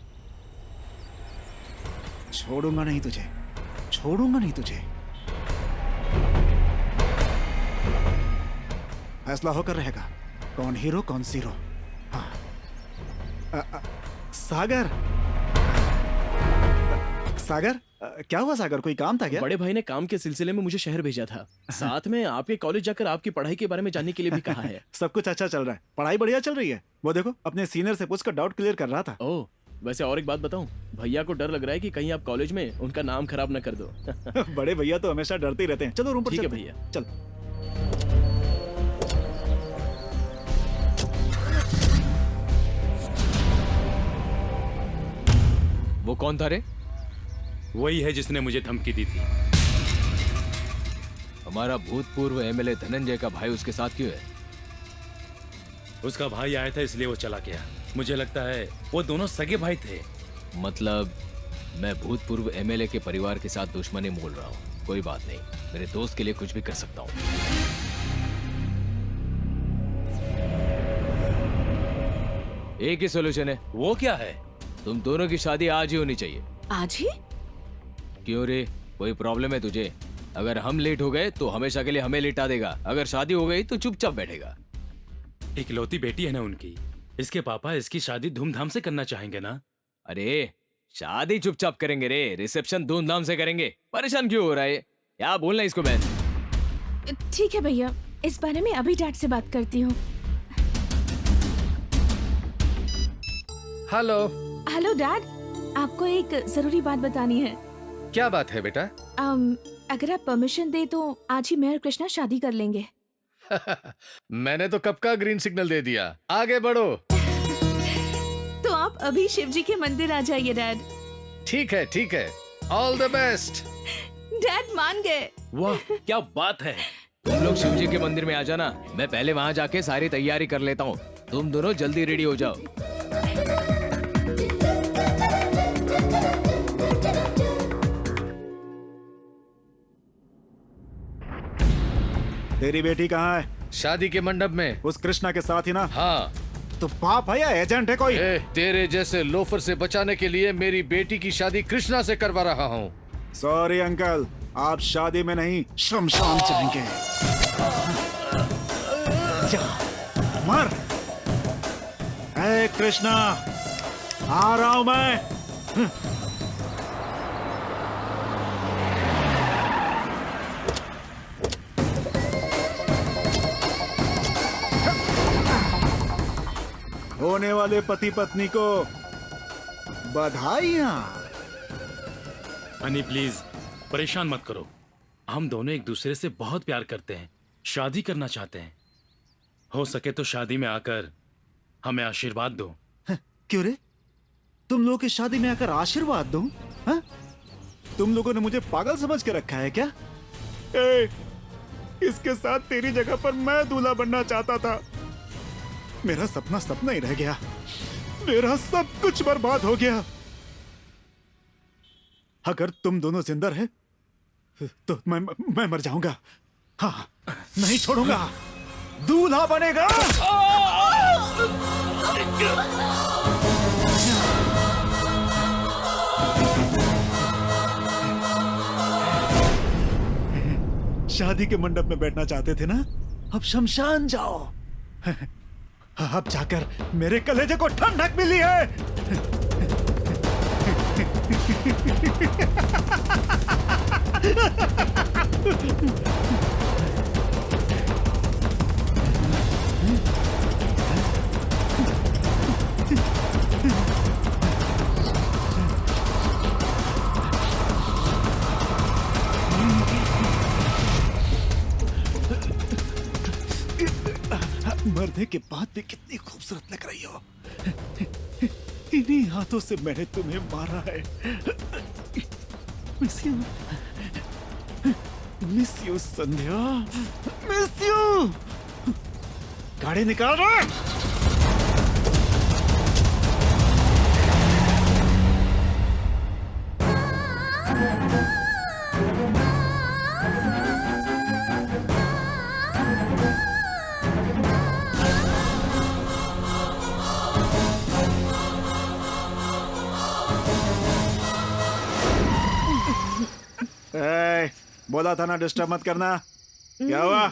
छोड़ूंगा नहीं तुझे, छोड़ूंगा नहीं तुझे। फैसला होकर रहेगा, कौन हीरो कौन जीरो। हाँ। सागर, सागर, क्या हुआ सागर? कोई काम था क्या? बड़े भाई ने काम के सिलसिले में मुझे शहर भेजा था, साथ में आपके कॉलेज जाकर आपकी पढ़ाई के बारे में जानने के लिए भी कहा है। सब कुछ अच्छा चल रहा है, पढ़ाई बढ़िया चल रही है। वो देखो अपने सीनियर से पूछकर डाउट क्लियर कर रहा था। ओह, वैसे और एक बात बताऊं, भैया को डर लग रहा है कि कहीं आप कॉलेज में उनका नाम खराब न कर दो। बड़े भैया तो हमेशा डरते ही रहते हैं। चलो रूम पर ठीक है चलते हैं। भैया। चल। वो कौन था रे? वही है जिसने मुझे धमकी दी थी। हमारा भूतपूर्व एमएलए धनंजय का भाई उसके साथ क्यों है? उसका भाई आया था इसलिए वो चला गया। मुझे लगता है वो दोनों सगे भाई थे। मतलब मैं भूतपूर्व एमएलए के परिवार के साथ दुश्मनी मोल रहा हूँ। कोई बात नहीं, मेरे दोस्त के लिए कुछ भी कर सकता हूँ। एक ही सोल्यूशन है। वो क्या है? तुम दोनों की शादी आज ही होनी चाहिए। आज ही? क्यों रे, कोई प्रॉब्लम है तुझे? अगर हम लेट हो गए तो हमेशा के लिए हमें लेटा देगा, अगर शादी हो गई तो चुपचाप बैठेगा। इकलौती बेटी है ना उनकी, इसके पापा इसकी शादी धूमधाम से करना चाहेंगे ना। अरे शादी चुपचाप करेंगे रे, रिसेप्शन धूमधाम से करेंगे। परेशान क्यों हो रहा है? क्या बोलना इसको बहन? ठीक है भैया, इस बारे में अभी डैड से बात करती हूँ। हेलो। हेलो डैड, आपको एक जरूरी बात बतानी है। क्या बात है बेटा? अगर आप परमिशन दे तो आज ही मैं और कृष्णा शादी कर लेंगे। मैंने तो कब का ग्रीन सिग्नल दे दिया, आगे बढ़ो। तो आप अभी शिव जी के मंदिर आ जाइए डैड। ठीक है ठीक है, ऑल द बेस्ट। डैड मान गए। वाह क्या बात है। तुम लोग शिव जी के मंदिर में आ जाना, मैं पहले वहाँ जाके सारी तैयारी कर लेता हूँ। तुम दोनों जल्दी रेडी हो जाओ। तेरी बेटी कहाँ है? शादी के मंडप में। उस कृष्णा के साथ ही ना? हाँ। तो बाप है या एजेंट है कोई? तेरे जैसे लोफर से बचाने के लिए मेरी बेटी की शादी कृष्णा से करवा रहा हूँ। सॉरी अंकल, आप शादी में नहीं शमशान जाएंगे। मर। ए कृष्णा, आ रहा हूं मैं। होने वाले पति पत्नी को बधाइयां। हनी प्लीज परेशान मत करो, हम दोनों एक दूसरे से बहुत प्यार करते हैं, शादी करना चाहते हैं। हो सके तो शादी में आकर हमें आशीर्वाद दो। क्यों रे, तुम लोगों की शादी में आकर आशीर्वाद दूं? हाँ? तुम लोगों ने मुझे पागल समझ के रखा है क्या? इसके साथ तेरी जगह पर मैं दूल्हा बनना चाहता था। मेरा सपना सपना ही रह गया, मेरा सब कुछ बर्बाद हो गया। अगर तुम दोनों जिंदा रहे तो मैं मर जाऊंगा। हाँ, नहीं छोड़ूंगा, दूल्हा बनेगा। शादी के मंडप में बैठना चाहते थे ना, अब शमशान जाओ। अब जाकर मेरे कलेजे को ठंडक मिली है। मरने के बाद भी कितनी खूबसूरत लग रही हो। इन्हीं हाथों से मैंने तुम्हें मारा है। Miss you Sandhya, miss you. गाड़ी निकाल रहा। बोला था ना डिस्टर्ब मत करना। क्या हुआ?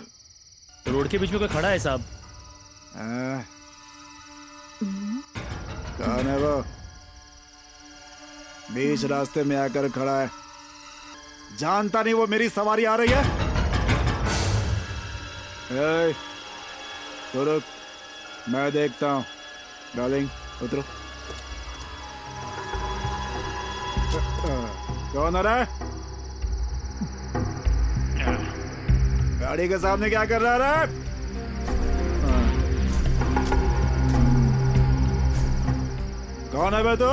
रोड के बीच में कोई खड़ा है साहब। कौन है वो? बीच रास्ते में आकर खड़ा है। जानता नहीं वो मेरी सवारी आ रही है? तो रुक, मैं देखता हूँ। डार्लिंग उतरो। कौन आ रहा है? गाड़ी के सामने क्या कर रहा है? कौन है बे तू?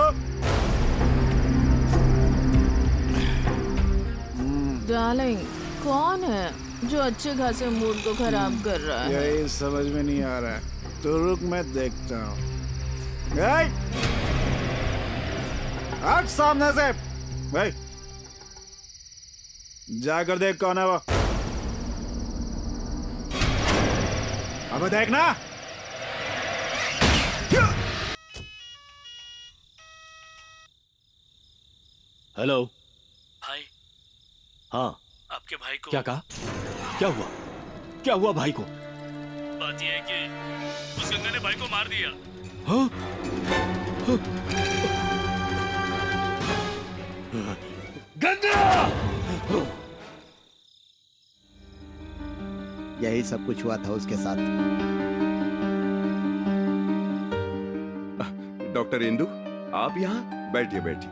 डार्लिंग, कौन है जो अच्छे खासे मूड को खराब कर रहा है? यही समझ में नहीं आ रहा है। तो रुक, मैं देखता हूँ। हट सामने से। भाई जाकर देख कौन है वो। अब देखना। हेलो भाई। हाँ, आपके भाई को क्या कहा? क्या हुआ? क्या हुआ भाई को? बात यह है कि उस गंगा ने भाई को मार दिया। हाँ? गंगा! यही सब कुछ हुआ था उसके साथ। डॉक्टर इंदु, आप यहाँ बैठिए बैठिए।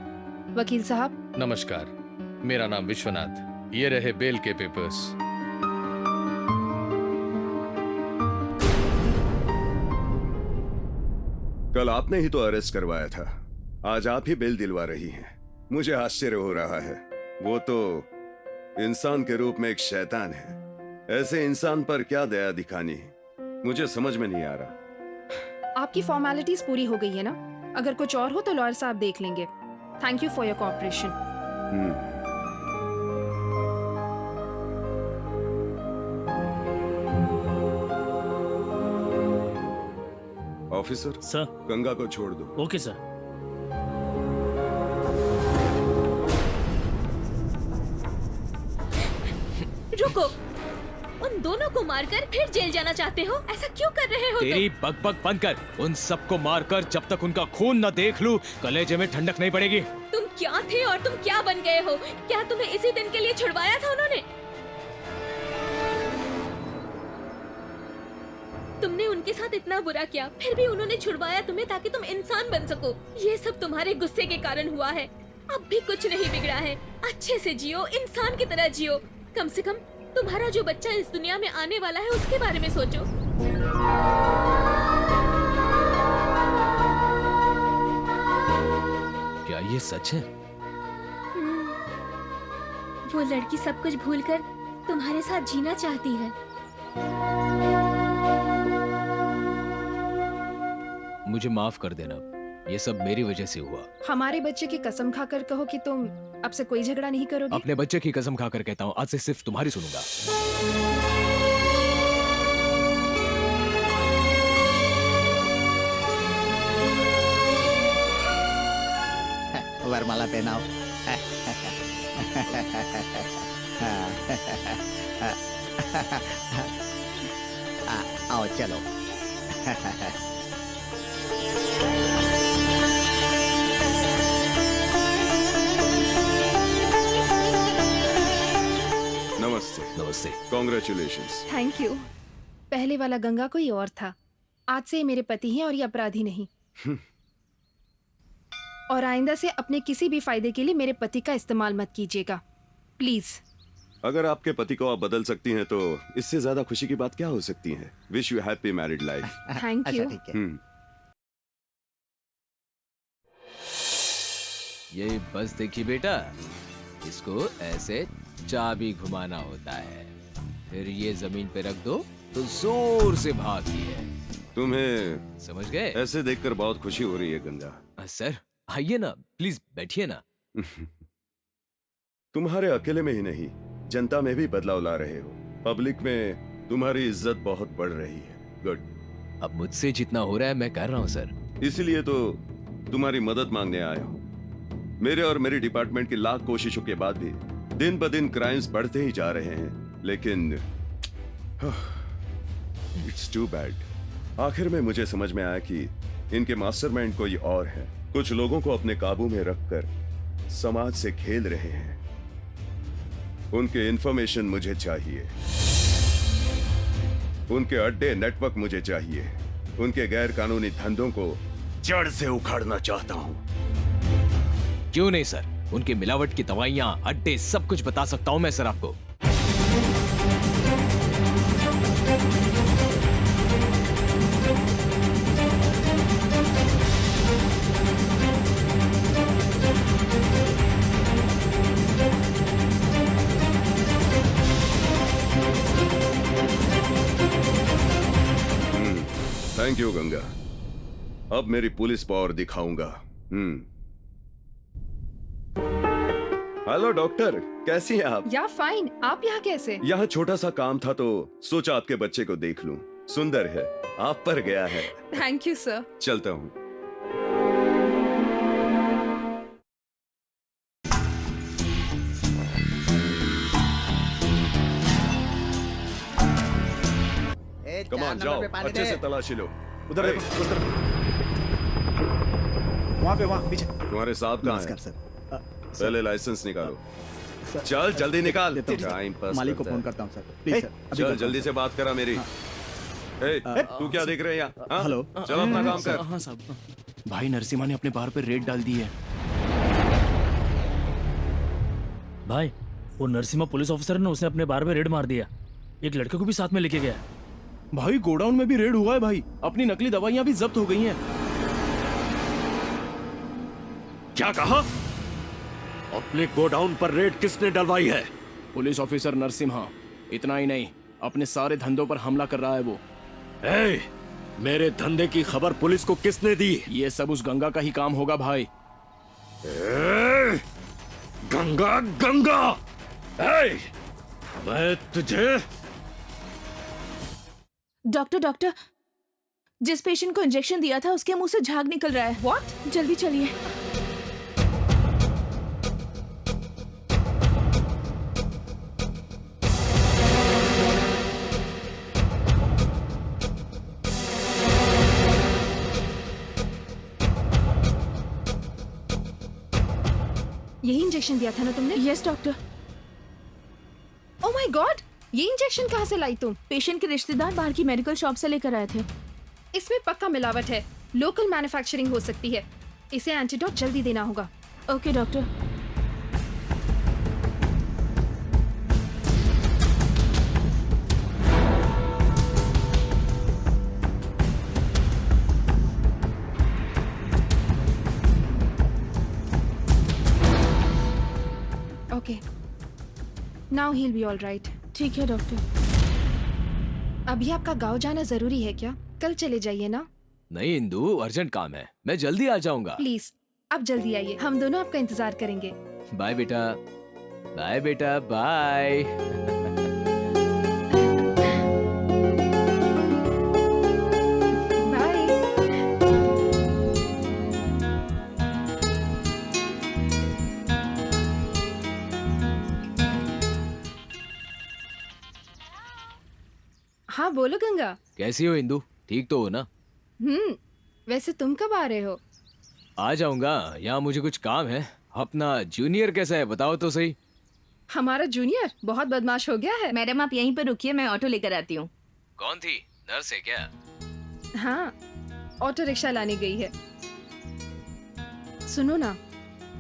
वकील साहब नमस्कार, मेरा नाम विश्वनाथ। ये रहे बेल के पेपर्स। कल आपने ही तो अरेस्ट करवाया था, आज आप ही बेल दिलवा रही हैं। मुझे आश्चर्य हो रहा है। वो तो इंसान के रूप में एक शैतान है। ऐसे इंसान पर क्या दया दिखानी, मुझे समझ में नहीं आ रहा। आपकी फॉर्मेलिटीज पूरी हो गई है ना? अगर कुछ और हो तो लॉयर साहब देख लेंगे। Thank you for your cooperation. Officer sir, Ganga को छोड़ दो। Okay sir. रुको, उन दोनों को मारकर फिर जेल जाना चाहते हो? ऐसा क्यों कर रहे हो? तेरी बकबक बंद कर। उन सबको मारकर जब तक उनका खून न देख लूं, कलेजे में ठंडक नहीं पड़ेगी। तुम क्या थे और तुम क्या बन गए हो? क्या तुम्हें इसी दिन के लिए छुड़वाया था उन्होंने? तुमने उनके साथ इतना बुरा किया, फिर भी उन्होंने छुड़वाया तुम्हें ताकि तुम इंसान बन सको। ये सब तुम्हारे गुस्से के कारण हुआ है। अब भी कुछ नहीं बिगड़ा है। अच्छे से जियो, इंसान की तरह जियो। कम से कम तुम्हारा जो बच्चा इस दुनिया में आने वाला है उसके बारे में सोचो। क्या ये सच है? वो लड़की सब कुछ भूलकर तुम्हारे साथ जीना चाहती है। मुझे माफ कर देना, ये सब मेरी वजह से हुआ। हमारे बच्चे की कसम खाकर कहो कि तुम अब से कोई झगड़ा नहीं करोगे। अपने बच्चे की कसम खाकर कहता हूँ, आज से सिर्फ तुम्हारी सुनूंगा। वरमाला पहनाओ। आओ चलो। नमस्ते। नमस्ते। कॉन्ग्रेचुलेशंस। Thank you. पहले वाला गंगा कोई और था, आज से ये मेरे पति हैं और ये अपराधी नहीं। और आइंदा से अपने किसी भी फायदे के लिए मेरे पति का इस्तेमाल मत कीजिएगा, प्लीज। अगर आपके पति को आप बदल सकती हैं तो इससे ज्यादा खुशी की बात क्या हो सकती है। Wish you happy married life. Thank you. ये बस देखिए बेटा, इसको ऐसे चाबी घुमाना होता है, फिर ये जमीन पे रख दो तो जोर से भागती है। तुम्हें समझ गए? ऐसे देखकर बहुत खुशी हो रही है गंगा। सर आइए ना, प्लीज बैठिए ना। तुम्हारे अकेले में ही नहीं, जनता में भी बदलाव ला रहे हो। पब्लिक में तुम्हारी इज्जत बहुत बढ़ रही है। गुड। अब मुझसे जितना हो रहा है मैं कर रहा हूँ सर। इसलिए तो तुम्हारी मदद मांगने आया हूँ। मेरे और मेरी डिपार्टमेंट की लाख कोशिशों के बाद भी दिन ब दिन क्राइम्स बढ़ते ही जा रहे हैं, लेकिन इट्स टू बैड। आखिर में मुझे समझ में आया कि इनके मास्टरमाइंड कोई और है। कुछ लोगों को अपने काबू में रखकर समाज से खेल रहे हैं। उनके इंफॉर्मेशन मुझे चाहिए, उनके अड्डे नेटवर्क मुझे चाहिए, उनके गैर कानूनी धंधों को जड़ से उखाड़ना चाहता हूं। क्यों नहीं सर, उनके मिलावट की दवाइयां, अड्डे, सब कुछ बता सकता हूं मैं सर आपको। Thank you Ganga. अब मेरी पुलिस पावर दिखाऊंगा। हेलो डॉक्टर, कैसी हैं आप? या फाइन। आप यहाँ कैसे? यहाँ छोटा सा काम था तो सोचा आपके बच्चे को देख लूं। सुंदर है, आप पर गया है। Thank you sir. चलता हूँ। कमान जाओ, अच्छे से तलाशी लो। उधर देखो, उधर। वहाँ पीछे। तुम्हारे साहब कहाँ हैं? सर। पहले लाइसेंस निकालो। चल जल्दी निकाल। टाइम पास मालिक को फोन करता हूँ सर, प्लीज सर। चल जल्दी से बात करा मेरी। तू क्या देख रहे हैं यहाँ? हेलो। चलो अपना काम कर। हाँ साहब। भाई नरसिम्हा ने अपने बार पे रेड डाल दी है। भाई वो नरसिम्हा पुलिस ऑफिसर ने उसने अपने बार में रेड मार दिया, एक लड़के को भी साथ में लेके गया। भाई गोडाउन में भी रेड हुआ है भाई, अपनी नकली दवाइयां भी जब्त हो गई हैं। क्या कहा? अपने गोडाउन पर रेड किसने डलवाई है? Police officer Narasimha. इतना ही नहीं, अपने सारे धंधों पर हमला कर रहा है वो। मेरे धंधे की खबर पुलिस को किसने दी? ये सब उस गंगा का ही काम होगा भाई। गंगा गंगा, मैं तुझे। डॉक्टर, जिस पेशेंट को इंजेक्शन दिया था उसके मुंह से झाग निकल रहा है। व्हाट? जल्दी चलिए। यही इंजेक्शन दिया था ना तुमने? Yes doctor. Oh my God, ये इंजेक्शन कहाँ से लाई तुम? पेशेंट के रिश्तेदार बाहर की मेडिकल शॉप से लेकर आए थे। इसमें पक्का मिलावट है, लोकल मैन्युफैक्चरिंग हो सकती है। इसे एंटीडोट जल्दी देना होगा। Okay doctor. Okay, now he will be all right. ठीक है डॉक्टर। अभी आपका गांव जाना जरूरी है क्या? कल चले जाइए ना। नहीं इंदु, अर्जेंट काम है, मैं जल्दी आ जाऊंगा। प्लीज आप जल्दी आइए, हम दोनों आपका इंतजार करेंगे। बाय बेटा, बाय बेटा, बाय। बाय। हाँ बोलो गंगा। कैसी हो इंदु, ठीक तो हो ना? वैसे तुम कब आ रहे हो? आ जाऊंगा, यहाँ मुझे कुछ काम है। अपना जूनियर कैसा है बताओ तो सही। हमारा जूनियर बहुत बदमाश हो गया है। मैडम आप यहीं पर रुकिए, मैं ऑटो लेकर आती हूँ। कौन थी, नर्स है क्या? हाँ, ऑटो रिक्शा लाने गई है। सुनो ना,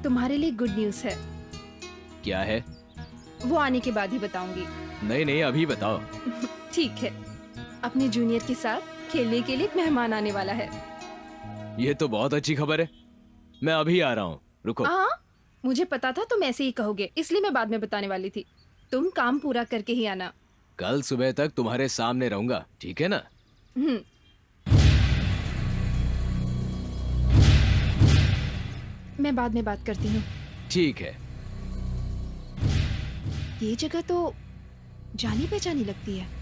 तुम्हारे लिए गुड न्यूज़ है। क्या है? वो आने के बाद ही बताऊंगी। नहीं नहीं, अभी बताओ। ठीक है, अपने जूनियर के साथ खेलने के लिए एक मेहमान आने वाला है। ये तो बहुत अच्छी खबर है, मैं अभी आ रहा हूँ, रुको। हाँ, मुझे पता था तुम ऐसे ही कहोगे, इसलिए मैं बाद में बताने वाली थी। तुम काम पूरा करके ही आना। कल सुबह तक तुम्हारे सामने रहूंगा, ठीक है ना? मैं बाद में बात करती हूँ। ठीक है। ये जगह तो जानी पहचानी लगती है।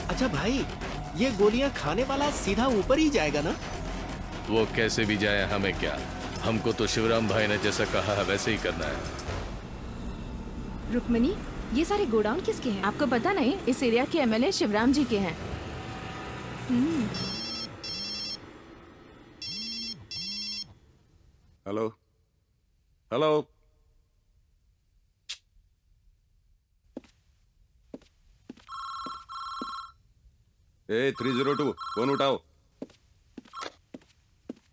अच्छा भाई, ये गोलियां खाने वाला सीधा ऊपर ही जाएगा ना? वो कैसे भी जाए हमें क्या, हमको तो शिवराम भाई ने जैसा कहा है वैसे ही करना है। रुक्मणी, ये सारे गोडाउन किसके हैं? आपको पता नहीं, इस एरिया के एमएलए शिवराम जी के हैं। हेलो हेलो, ए 302 फोन उठाओ।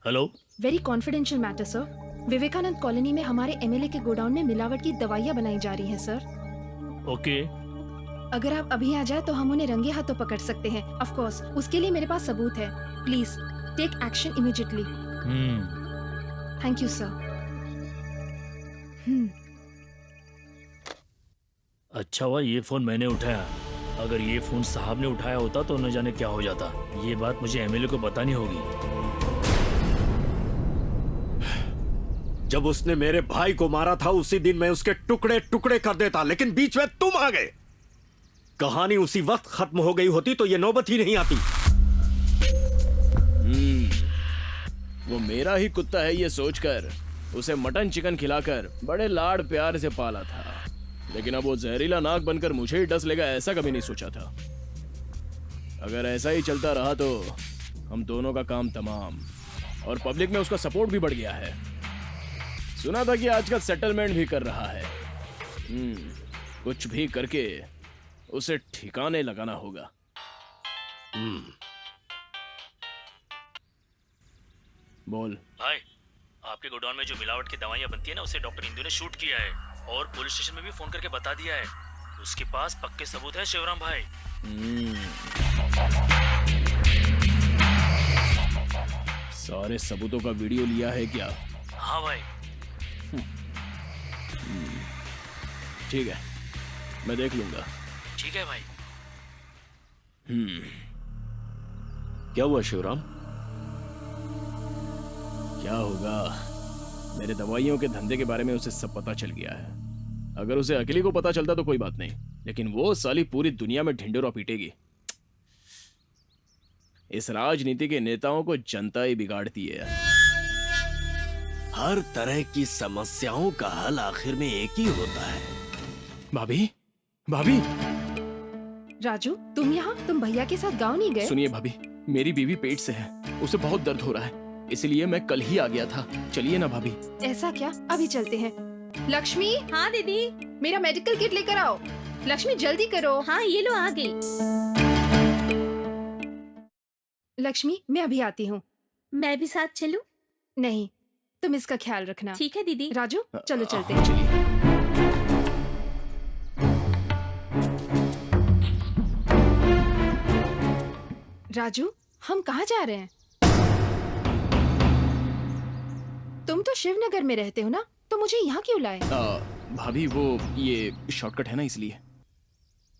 Hello, very confidential matter sir. Vivekananda colony में हमारे एमएलए के गोडाउन में मिलावट की दवाइयाँ बनाई जा रही हैं सर। ओके। अगर आप अभी आ जाए तो हम उन्हें रंगे हाथों पकड़ सकते हैं। ऑफ कोर्स, उसके लिए मेरे पास सबूत है। Please take action immediately. Thank you sir. अच्छा हुआ ये फोन मैंने उठाया, अगर ये फोन साहब ने उठाया होता तो न जाने क्या हो जाता। ये बात मुझे एमएलए को बतानी होगी। जब उसने मेरे भाई को मारा था उसी दिन मैं उसके टुकड़े टुकड़े कर देता, लेकिन बीच में तुम आ गए। कहानी उसी वक्त खत्म हो गई होती तो ये नौबत ही नहीं आती। वो मेरा ही कुत्ता है ये सोचकर उसे मटन चिकन खिलाकर बड़े लाड प्यार से पाला था, लेकिन अब वो जहरीला नाक बनकर मुझे ही डस लेगा ऐसा कभी नहीं सोचा था। अगर ऐसा ही चलता रहा तो हम दोनों का काम तमाम, और पब्लिक में उसका सपोर्ट भी बढ़ गया है। सुना था कि आजकल सेटलमेंट भी कर रहा है। कुछ भी करके उसे ठिकाने लगाना होगा। बोल भाई, आपके गोडाउन में जो मिलावट की दवाइयाँ बनती है ना, उसे डॉक्टर इंदु ने शूट किया है और पुलिस स्टेशन में भी फोन करके बता दिया है। उसके पास पक्के सबूत है शिवराम भाई। सारे सबूतों का वीडियो लिया है क्या? हाँ भाई। ठीक है, मैं देख लूंगा। ठीक है भाई। क्या हुआ शिवराम? क्या होगा, मेरे दवाइयों के धंधे के बारे में उसे सब पता चल गया है। अगर उसे अकेले को पता चलता तो कोई बात नहीं, लेकिन वो साली पूरी दुनिया में ढिंढोरा पीटेगी। इस राजनीति के नेताओं को जनता ही बिगाड़ती है। हर तरह की समस्याओं का हल आखिर में एक ही होता है। भाभी, भाभी। राजू, तुम यहाँ? तुम भैया के साथ गाँव नहीं गए? सुनिए भाभी, मेरी बीवी पेट से है, उसे बहुत दर्द हो रहा है, इसलिए मैं कल ही आ गया था। चलिए ना भाभी। ऐसा क्या? अभी चलते हैं। लक्ष्मी। हाँ दीदी। मेरा मेडिकल किट लेकर आओ। लक्ष्मी जल्दी करो। हाँ ये लो, आ गई। लक्ष्मी, मैं अभी आती हूँ। मैं भी साथ चलूं? नहीं, तुम इसका ख्याल रखना। ठीक है दीदी। राजू चलो चलते हैं। राजू, हम कहाँ जा रहे हैं? तुम तो शिवनगर में रहते हो ना? तो मुझे यहाँ क्यों लाए? भाभी वो ये शॉर्टकट है ना इसलिए।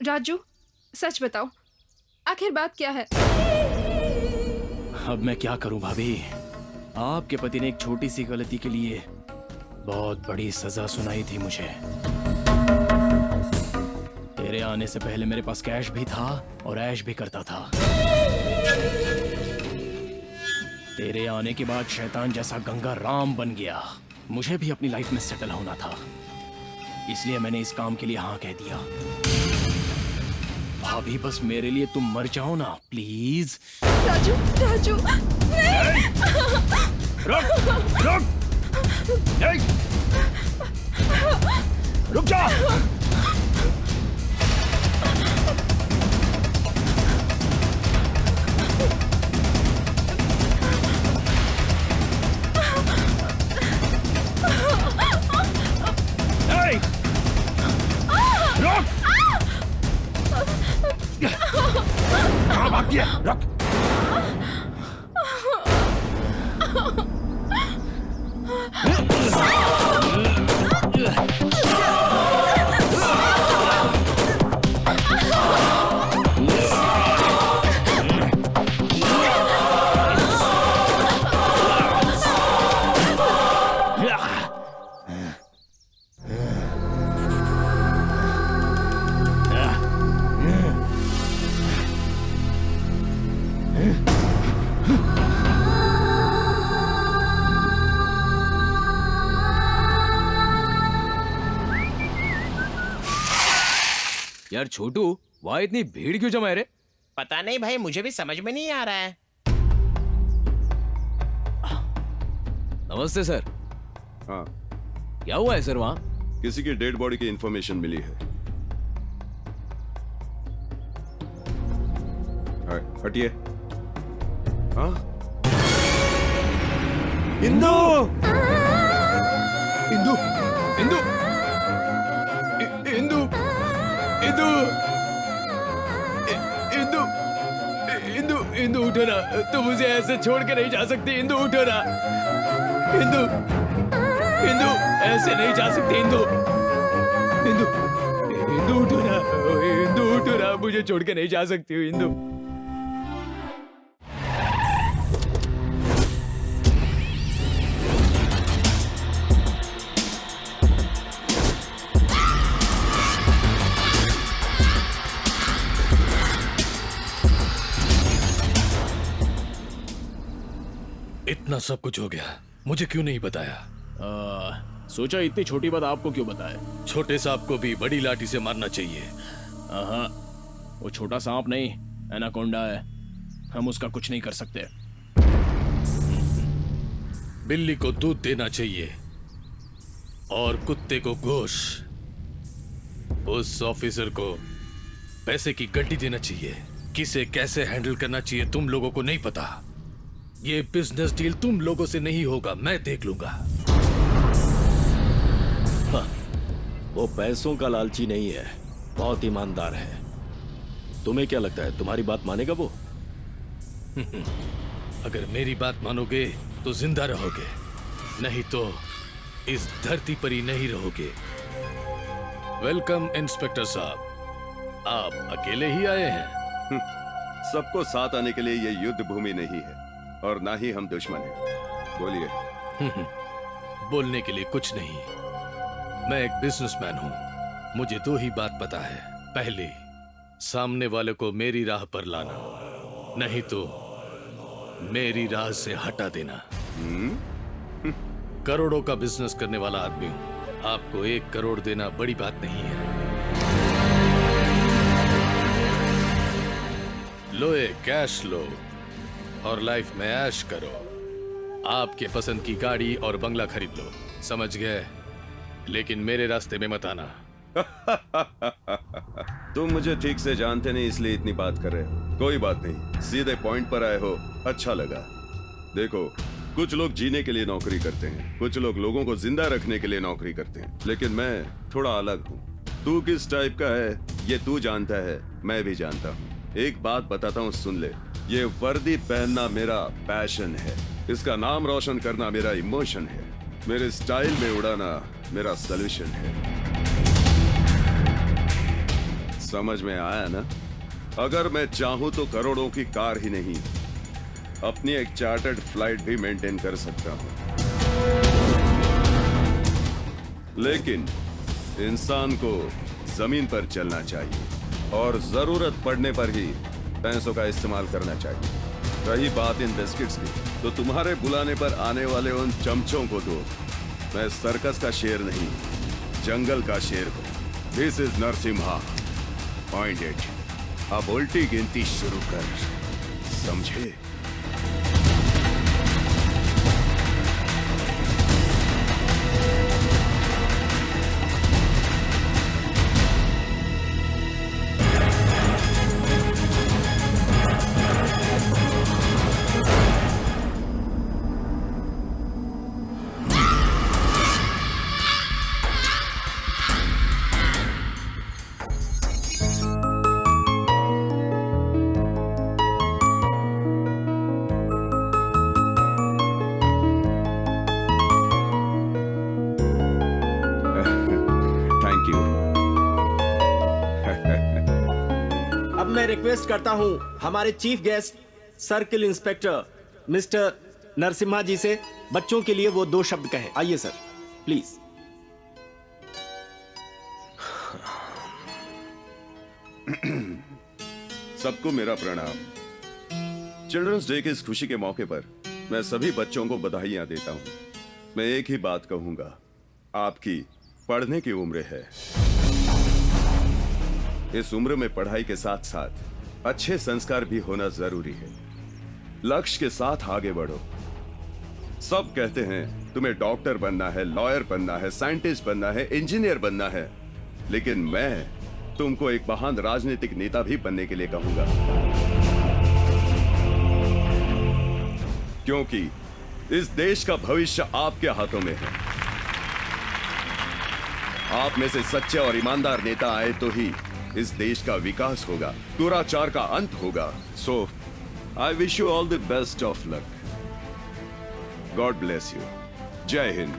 राजू सच बताओ, आखिर बात क्या है? अब मैं क्या करूं भाभी, आपके पति ने एक छोटी सी गलती के लिए बहुत बड़ी सजा सुनाई थी मुझे। तेरे आने से पहले मेरे पास कैश भी था और ऐश भी करता था। तेरे आने के बाद शैतान जैसा गंगा राम बन गया। मुझे भी अपनी लाइफ में सेटल होना था, इसलिए मैंने इस काम के लिए हाँ कह दिया। भाभी बस मेरे लिए तुम मर जाओ ना प्लीज। राजू राजू रुक जा। कहाँ भाग गया? रुक। यार छोटू, वहां इतनी भीड़ क्यों जमा है रे? पता नहीं भाई, मुझे भी समझ में नहीं आ रहा है। नमस्ते सर। हाँ, क्या हुआ है सर वहां? किसी की डेड बॉडी की इंफॉर्मेशन मिली है। हटिए। हाँ? इंदु! इंदु! इंदु! इंदु! इंदु! इंदु! इंदु! इंदु उठो ना, तुम मुझे ऐसे छोड़ के नहीं जा सकती। इंदु उठो ना। इंदु! इंदु! ऐसे नहीं जा सकती इंदु। इंदु! इंदु उठो ना। इंदु उठो ना, मुझे छोड़ के नहीं जा सकती हो इंदु। इतना सब कुछ हो गया, मुझे क्यों नहीं बताया? सोचा इतनी छोटी बात आपको क्यों बताए। छोटे सांप को भी बड़ी लाठी से मारना चाहिए। हाँ, वो छोटा सांप नहीं, एनाकोंडा है। हम उसका कुछ नहीं कर सकते। बिल्ली को दूध देना चाहिए और कुत्ते को गोश्त। उस ऑफिसर को पैसे की गड्डी देना चाहिए। किसे कैसे हैंडल करना चाहिए तुम लोगों को नहीं पता। ये बिजनेस डील तुम लोगों से नहीं होगा, मैं देख लूंगा। वो पैसों का लालची नहीं है, बहुत ईमानदार है। तुम्हें क्या लगता है तुम्हारी बात मानेगा वो? अगर मेरी बात मानोगे तो जिंदा रहोगे, नहीं तो इस धरती पर ही नहीं रहोगे। वेलकम इंस्पेक्टर साहब, आप अकेले ही आए हैं? सबको साथ आने के लिए ये युद्ध भूमि नहीं है और ना ही हम दुश्मन हैं। बोलिए। बोलने के लिए कुछ नहीं, मैं एक बिजनेसमैन हूं। मुझे दो ही बात पता है। पहले, सामने वाले को मेरी राह पर लाना, नहीं तो मेरी राह से हटा देना। करोड़ों का बिजनेस करने वाला आदमी हूं। आपको 1 करोड़ देना बड़ी बात नहीं है। लो ये कैश लो और लाइफ में ऐश करो। आपके पसंद की गाड़ी और बंगला खरीद लो, समझ गए? लेकिन मेरे रास्ते में मत आना। तुम मुझे ठीक से जानते नहीं इसलिए इतनी बात कर रहे हो। कोई बात नहीं, सीधे पॉइंट पर आए हो, अच्छा लगा। देखो, कुछ लोग जीने के लिए नौकरी करते हैं, कुछ लोग लोगों को जिंदा रखने के लिए नौकरी करते हैं, लेकिन मैं थोड़ा अलग हूँ। तू किस टाइप का है ये तू जानता है, मैं भी जानता हूँ। एक बात बताता हूँ, सुन ले। ये वर्दी पहनना मेरा पैशन है, इसका नाम रोशन करना मेरा इमोशन है। मेरे स्टाइल में उड़ाना मेरा सॉल्यूशन है। समझ में आया ना? अगर मैं चाहूं तो करोड़ों की कार ही नहीं, अपनी एक चार्टर्ड फ्लाइट भी मेंटेन कर सकता हूं। लेकिन इंसान को जमीन पर चलना चाहिए और जरूरत पड़ने पर ही पैसों का इस्तेमाल करना चाहिए। रही बात इन बिस्किट्स की, तो तुम्हारे बुलाने पर आने वाले उन चमचों को दो। मैं सर्कस का शेर नहीं, जंगल का शेर हूं। This is Narasimha. Point it. अब उल्टी गिनती शुरू कर, समझे? मैं रिक्वेस्ट करता हूं हमारे chief guest circle inspector mister Narasimha ji से बच्चों के लिए वो 2 शब्द कहें। आइए सर, प्लीज। सबको मेरा प्रणाम। चिल्ड्रंस डे के इस खुशी के मौके पर मैं सभी बच्चों को बधाइयां देता हूं। मैं एक ही बात कहूंगा, आपकी पढ़ने की उम्र है। इस उम्र में पढ़ाई के साथ साथ अच्छे संस्कार भी होना जरूरी है। लक्ष्य के साथ आगे बढ़ो। सब कहते हैं तुम्हें डॉक्टर बनना है, लॉयर बनना है, साइंटिस्ट बनना है, इंजीनियर बनना है, लेकिन मैं तुमको एक महान राजनीतिक नेता भी बनने के लिए कहूंगा, क्योंकि इस देश का भविष्य आपके हाथों में है। आप में से सच्चे और ईमानदार नेता आए तो ही इस देश का विकास होगा, दुराचार का अंत होगा। So I wish you all the best of luck. God bless you. जय हिंद।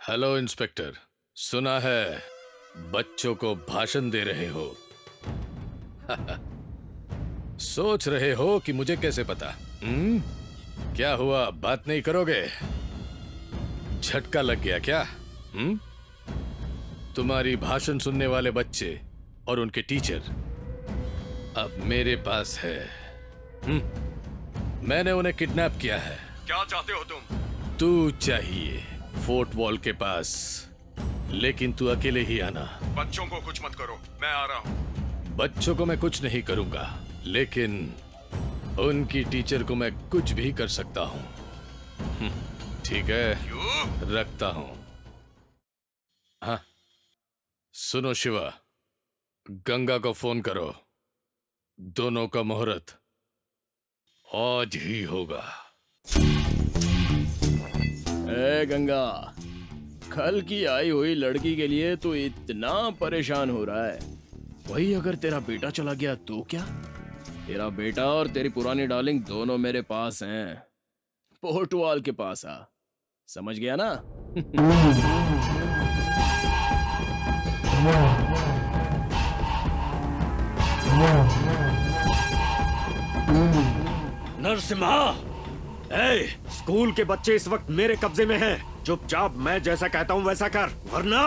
हेलो इंस्पेक्टर, सुना है बच्चों को भाषण दे रहे हो। सोच रहे हो कि मुझे कैसे पता? क्या हुआ, बात नहीं करोगे? झटका लग गया क्या? तुम्हारी भाषण सुनने वाले बच्चे और उनके टीचर अब मेरे पास है। मैंने उन्हें किडनैप किया है। क्या चाहते हो तुम? तू चाहिए फोर्ट वॉल के पास, लेकिन तू अकेले ही आना। बच्चों को कुछ मत करो, मैं आ रहा हूं। बच्चों को मैं कुछ नहीं करूंगा, लेकिन उनकी टीचर को मैं कुछ भी कर सकता हूं। ठीक है, रखता हूं। हाँ, सुनो शिवा, गंगा को फोन करो। दोनों का मुहूर्त आज ही होगा। ए गंगा, कल की आई हुई लड़की के लिए तू इतना परेशान हो रहा है, वही अगर तेरा बेटा चला गया तो क्या? तेरा बेटा और तेरी पुरानी डार्लिंग दोनों मेरे पास हैं। पोर्टवाल के पास आ, समझ गया ना? नरसिम्हा, स्कूल के बच्चे इस वक्त मेरे कब्जे में हैं। चुपचाप मैं जैसा कहता हूं वैसा कर, वरना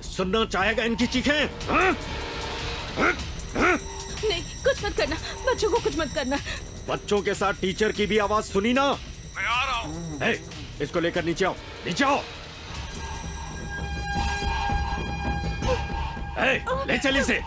सुनना चाहेगा इनकी चीखें। नहीं, कुछ मत करना, बच्चों को कुछ मत करना। बच्चों के साथ टीचर की भी आवाज सुनी ना? मैं आ रहा हूं। इसको लेकर नीचे आओ, नीचे आओ। ले चल इसे।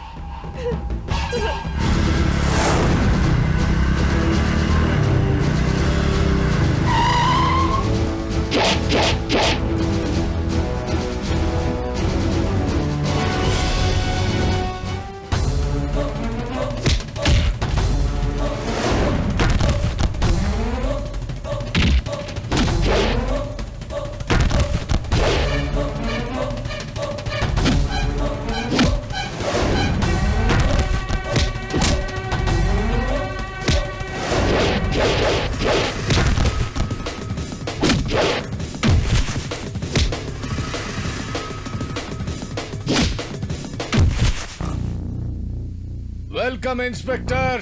Welcome inspector.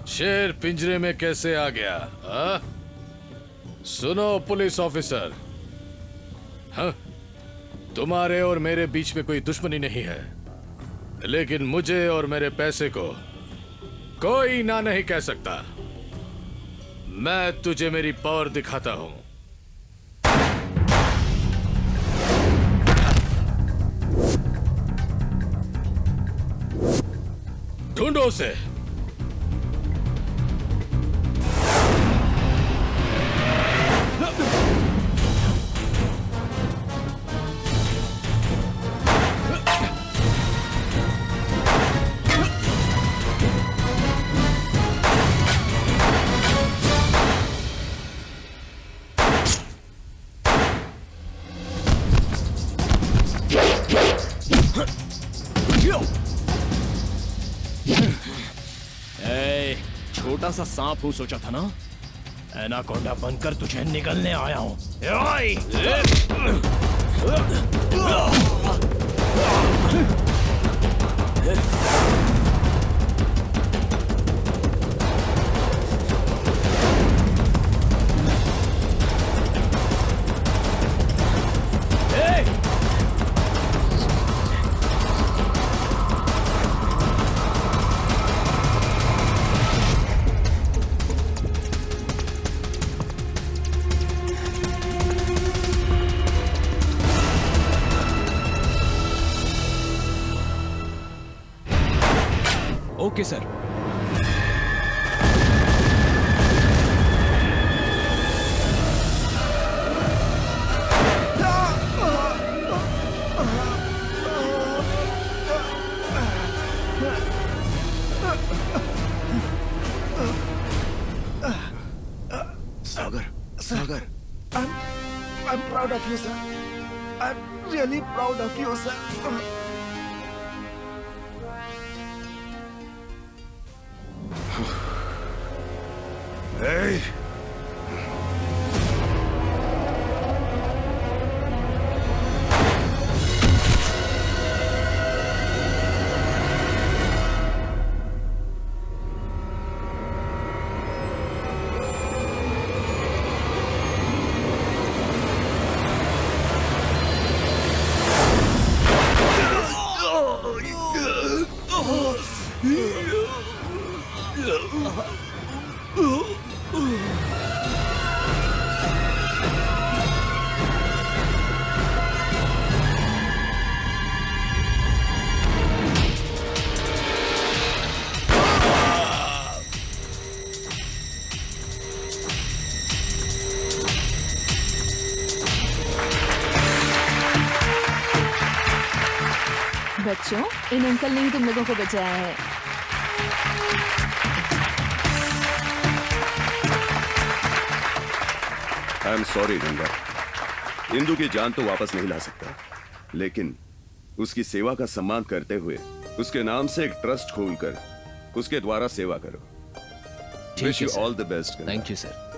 शेर पिंजरे में कैसे आ गया? हा? सुनो पुलिस ऑफिसर, हाँ? तुम्हारे और मेरे बीच में कोई दुश्मनी नहीं है, लेकिन मुझे और मेरे पैसे को कोई ना नहीं कह सकता। मैं तुझे मेरी पावर दिखाता हूं। ढूंढो उसे। छोटा सा सांप हूं, सोचा था ना? एनाकोंडा बनकर तुझे निगलने आया हूं। Okay sir. Sagar, Sagar, I'm proud of you, sir. I'm really proud of you, sir. Hey! बच्चों, इन अंकल ने ही तुम लोगों को बचाया है। I am sorry Ganga, Indu की जान तो वापस नहीं ला सकता, लेकिन उसकी सेवा का सम्मान करते हुए उसके नाम से एक ट्रस्ट खोलकर उसके द्वारा सेवा करो। Wish you all the best. Thank you sir.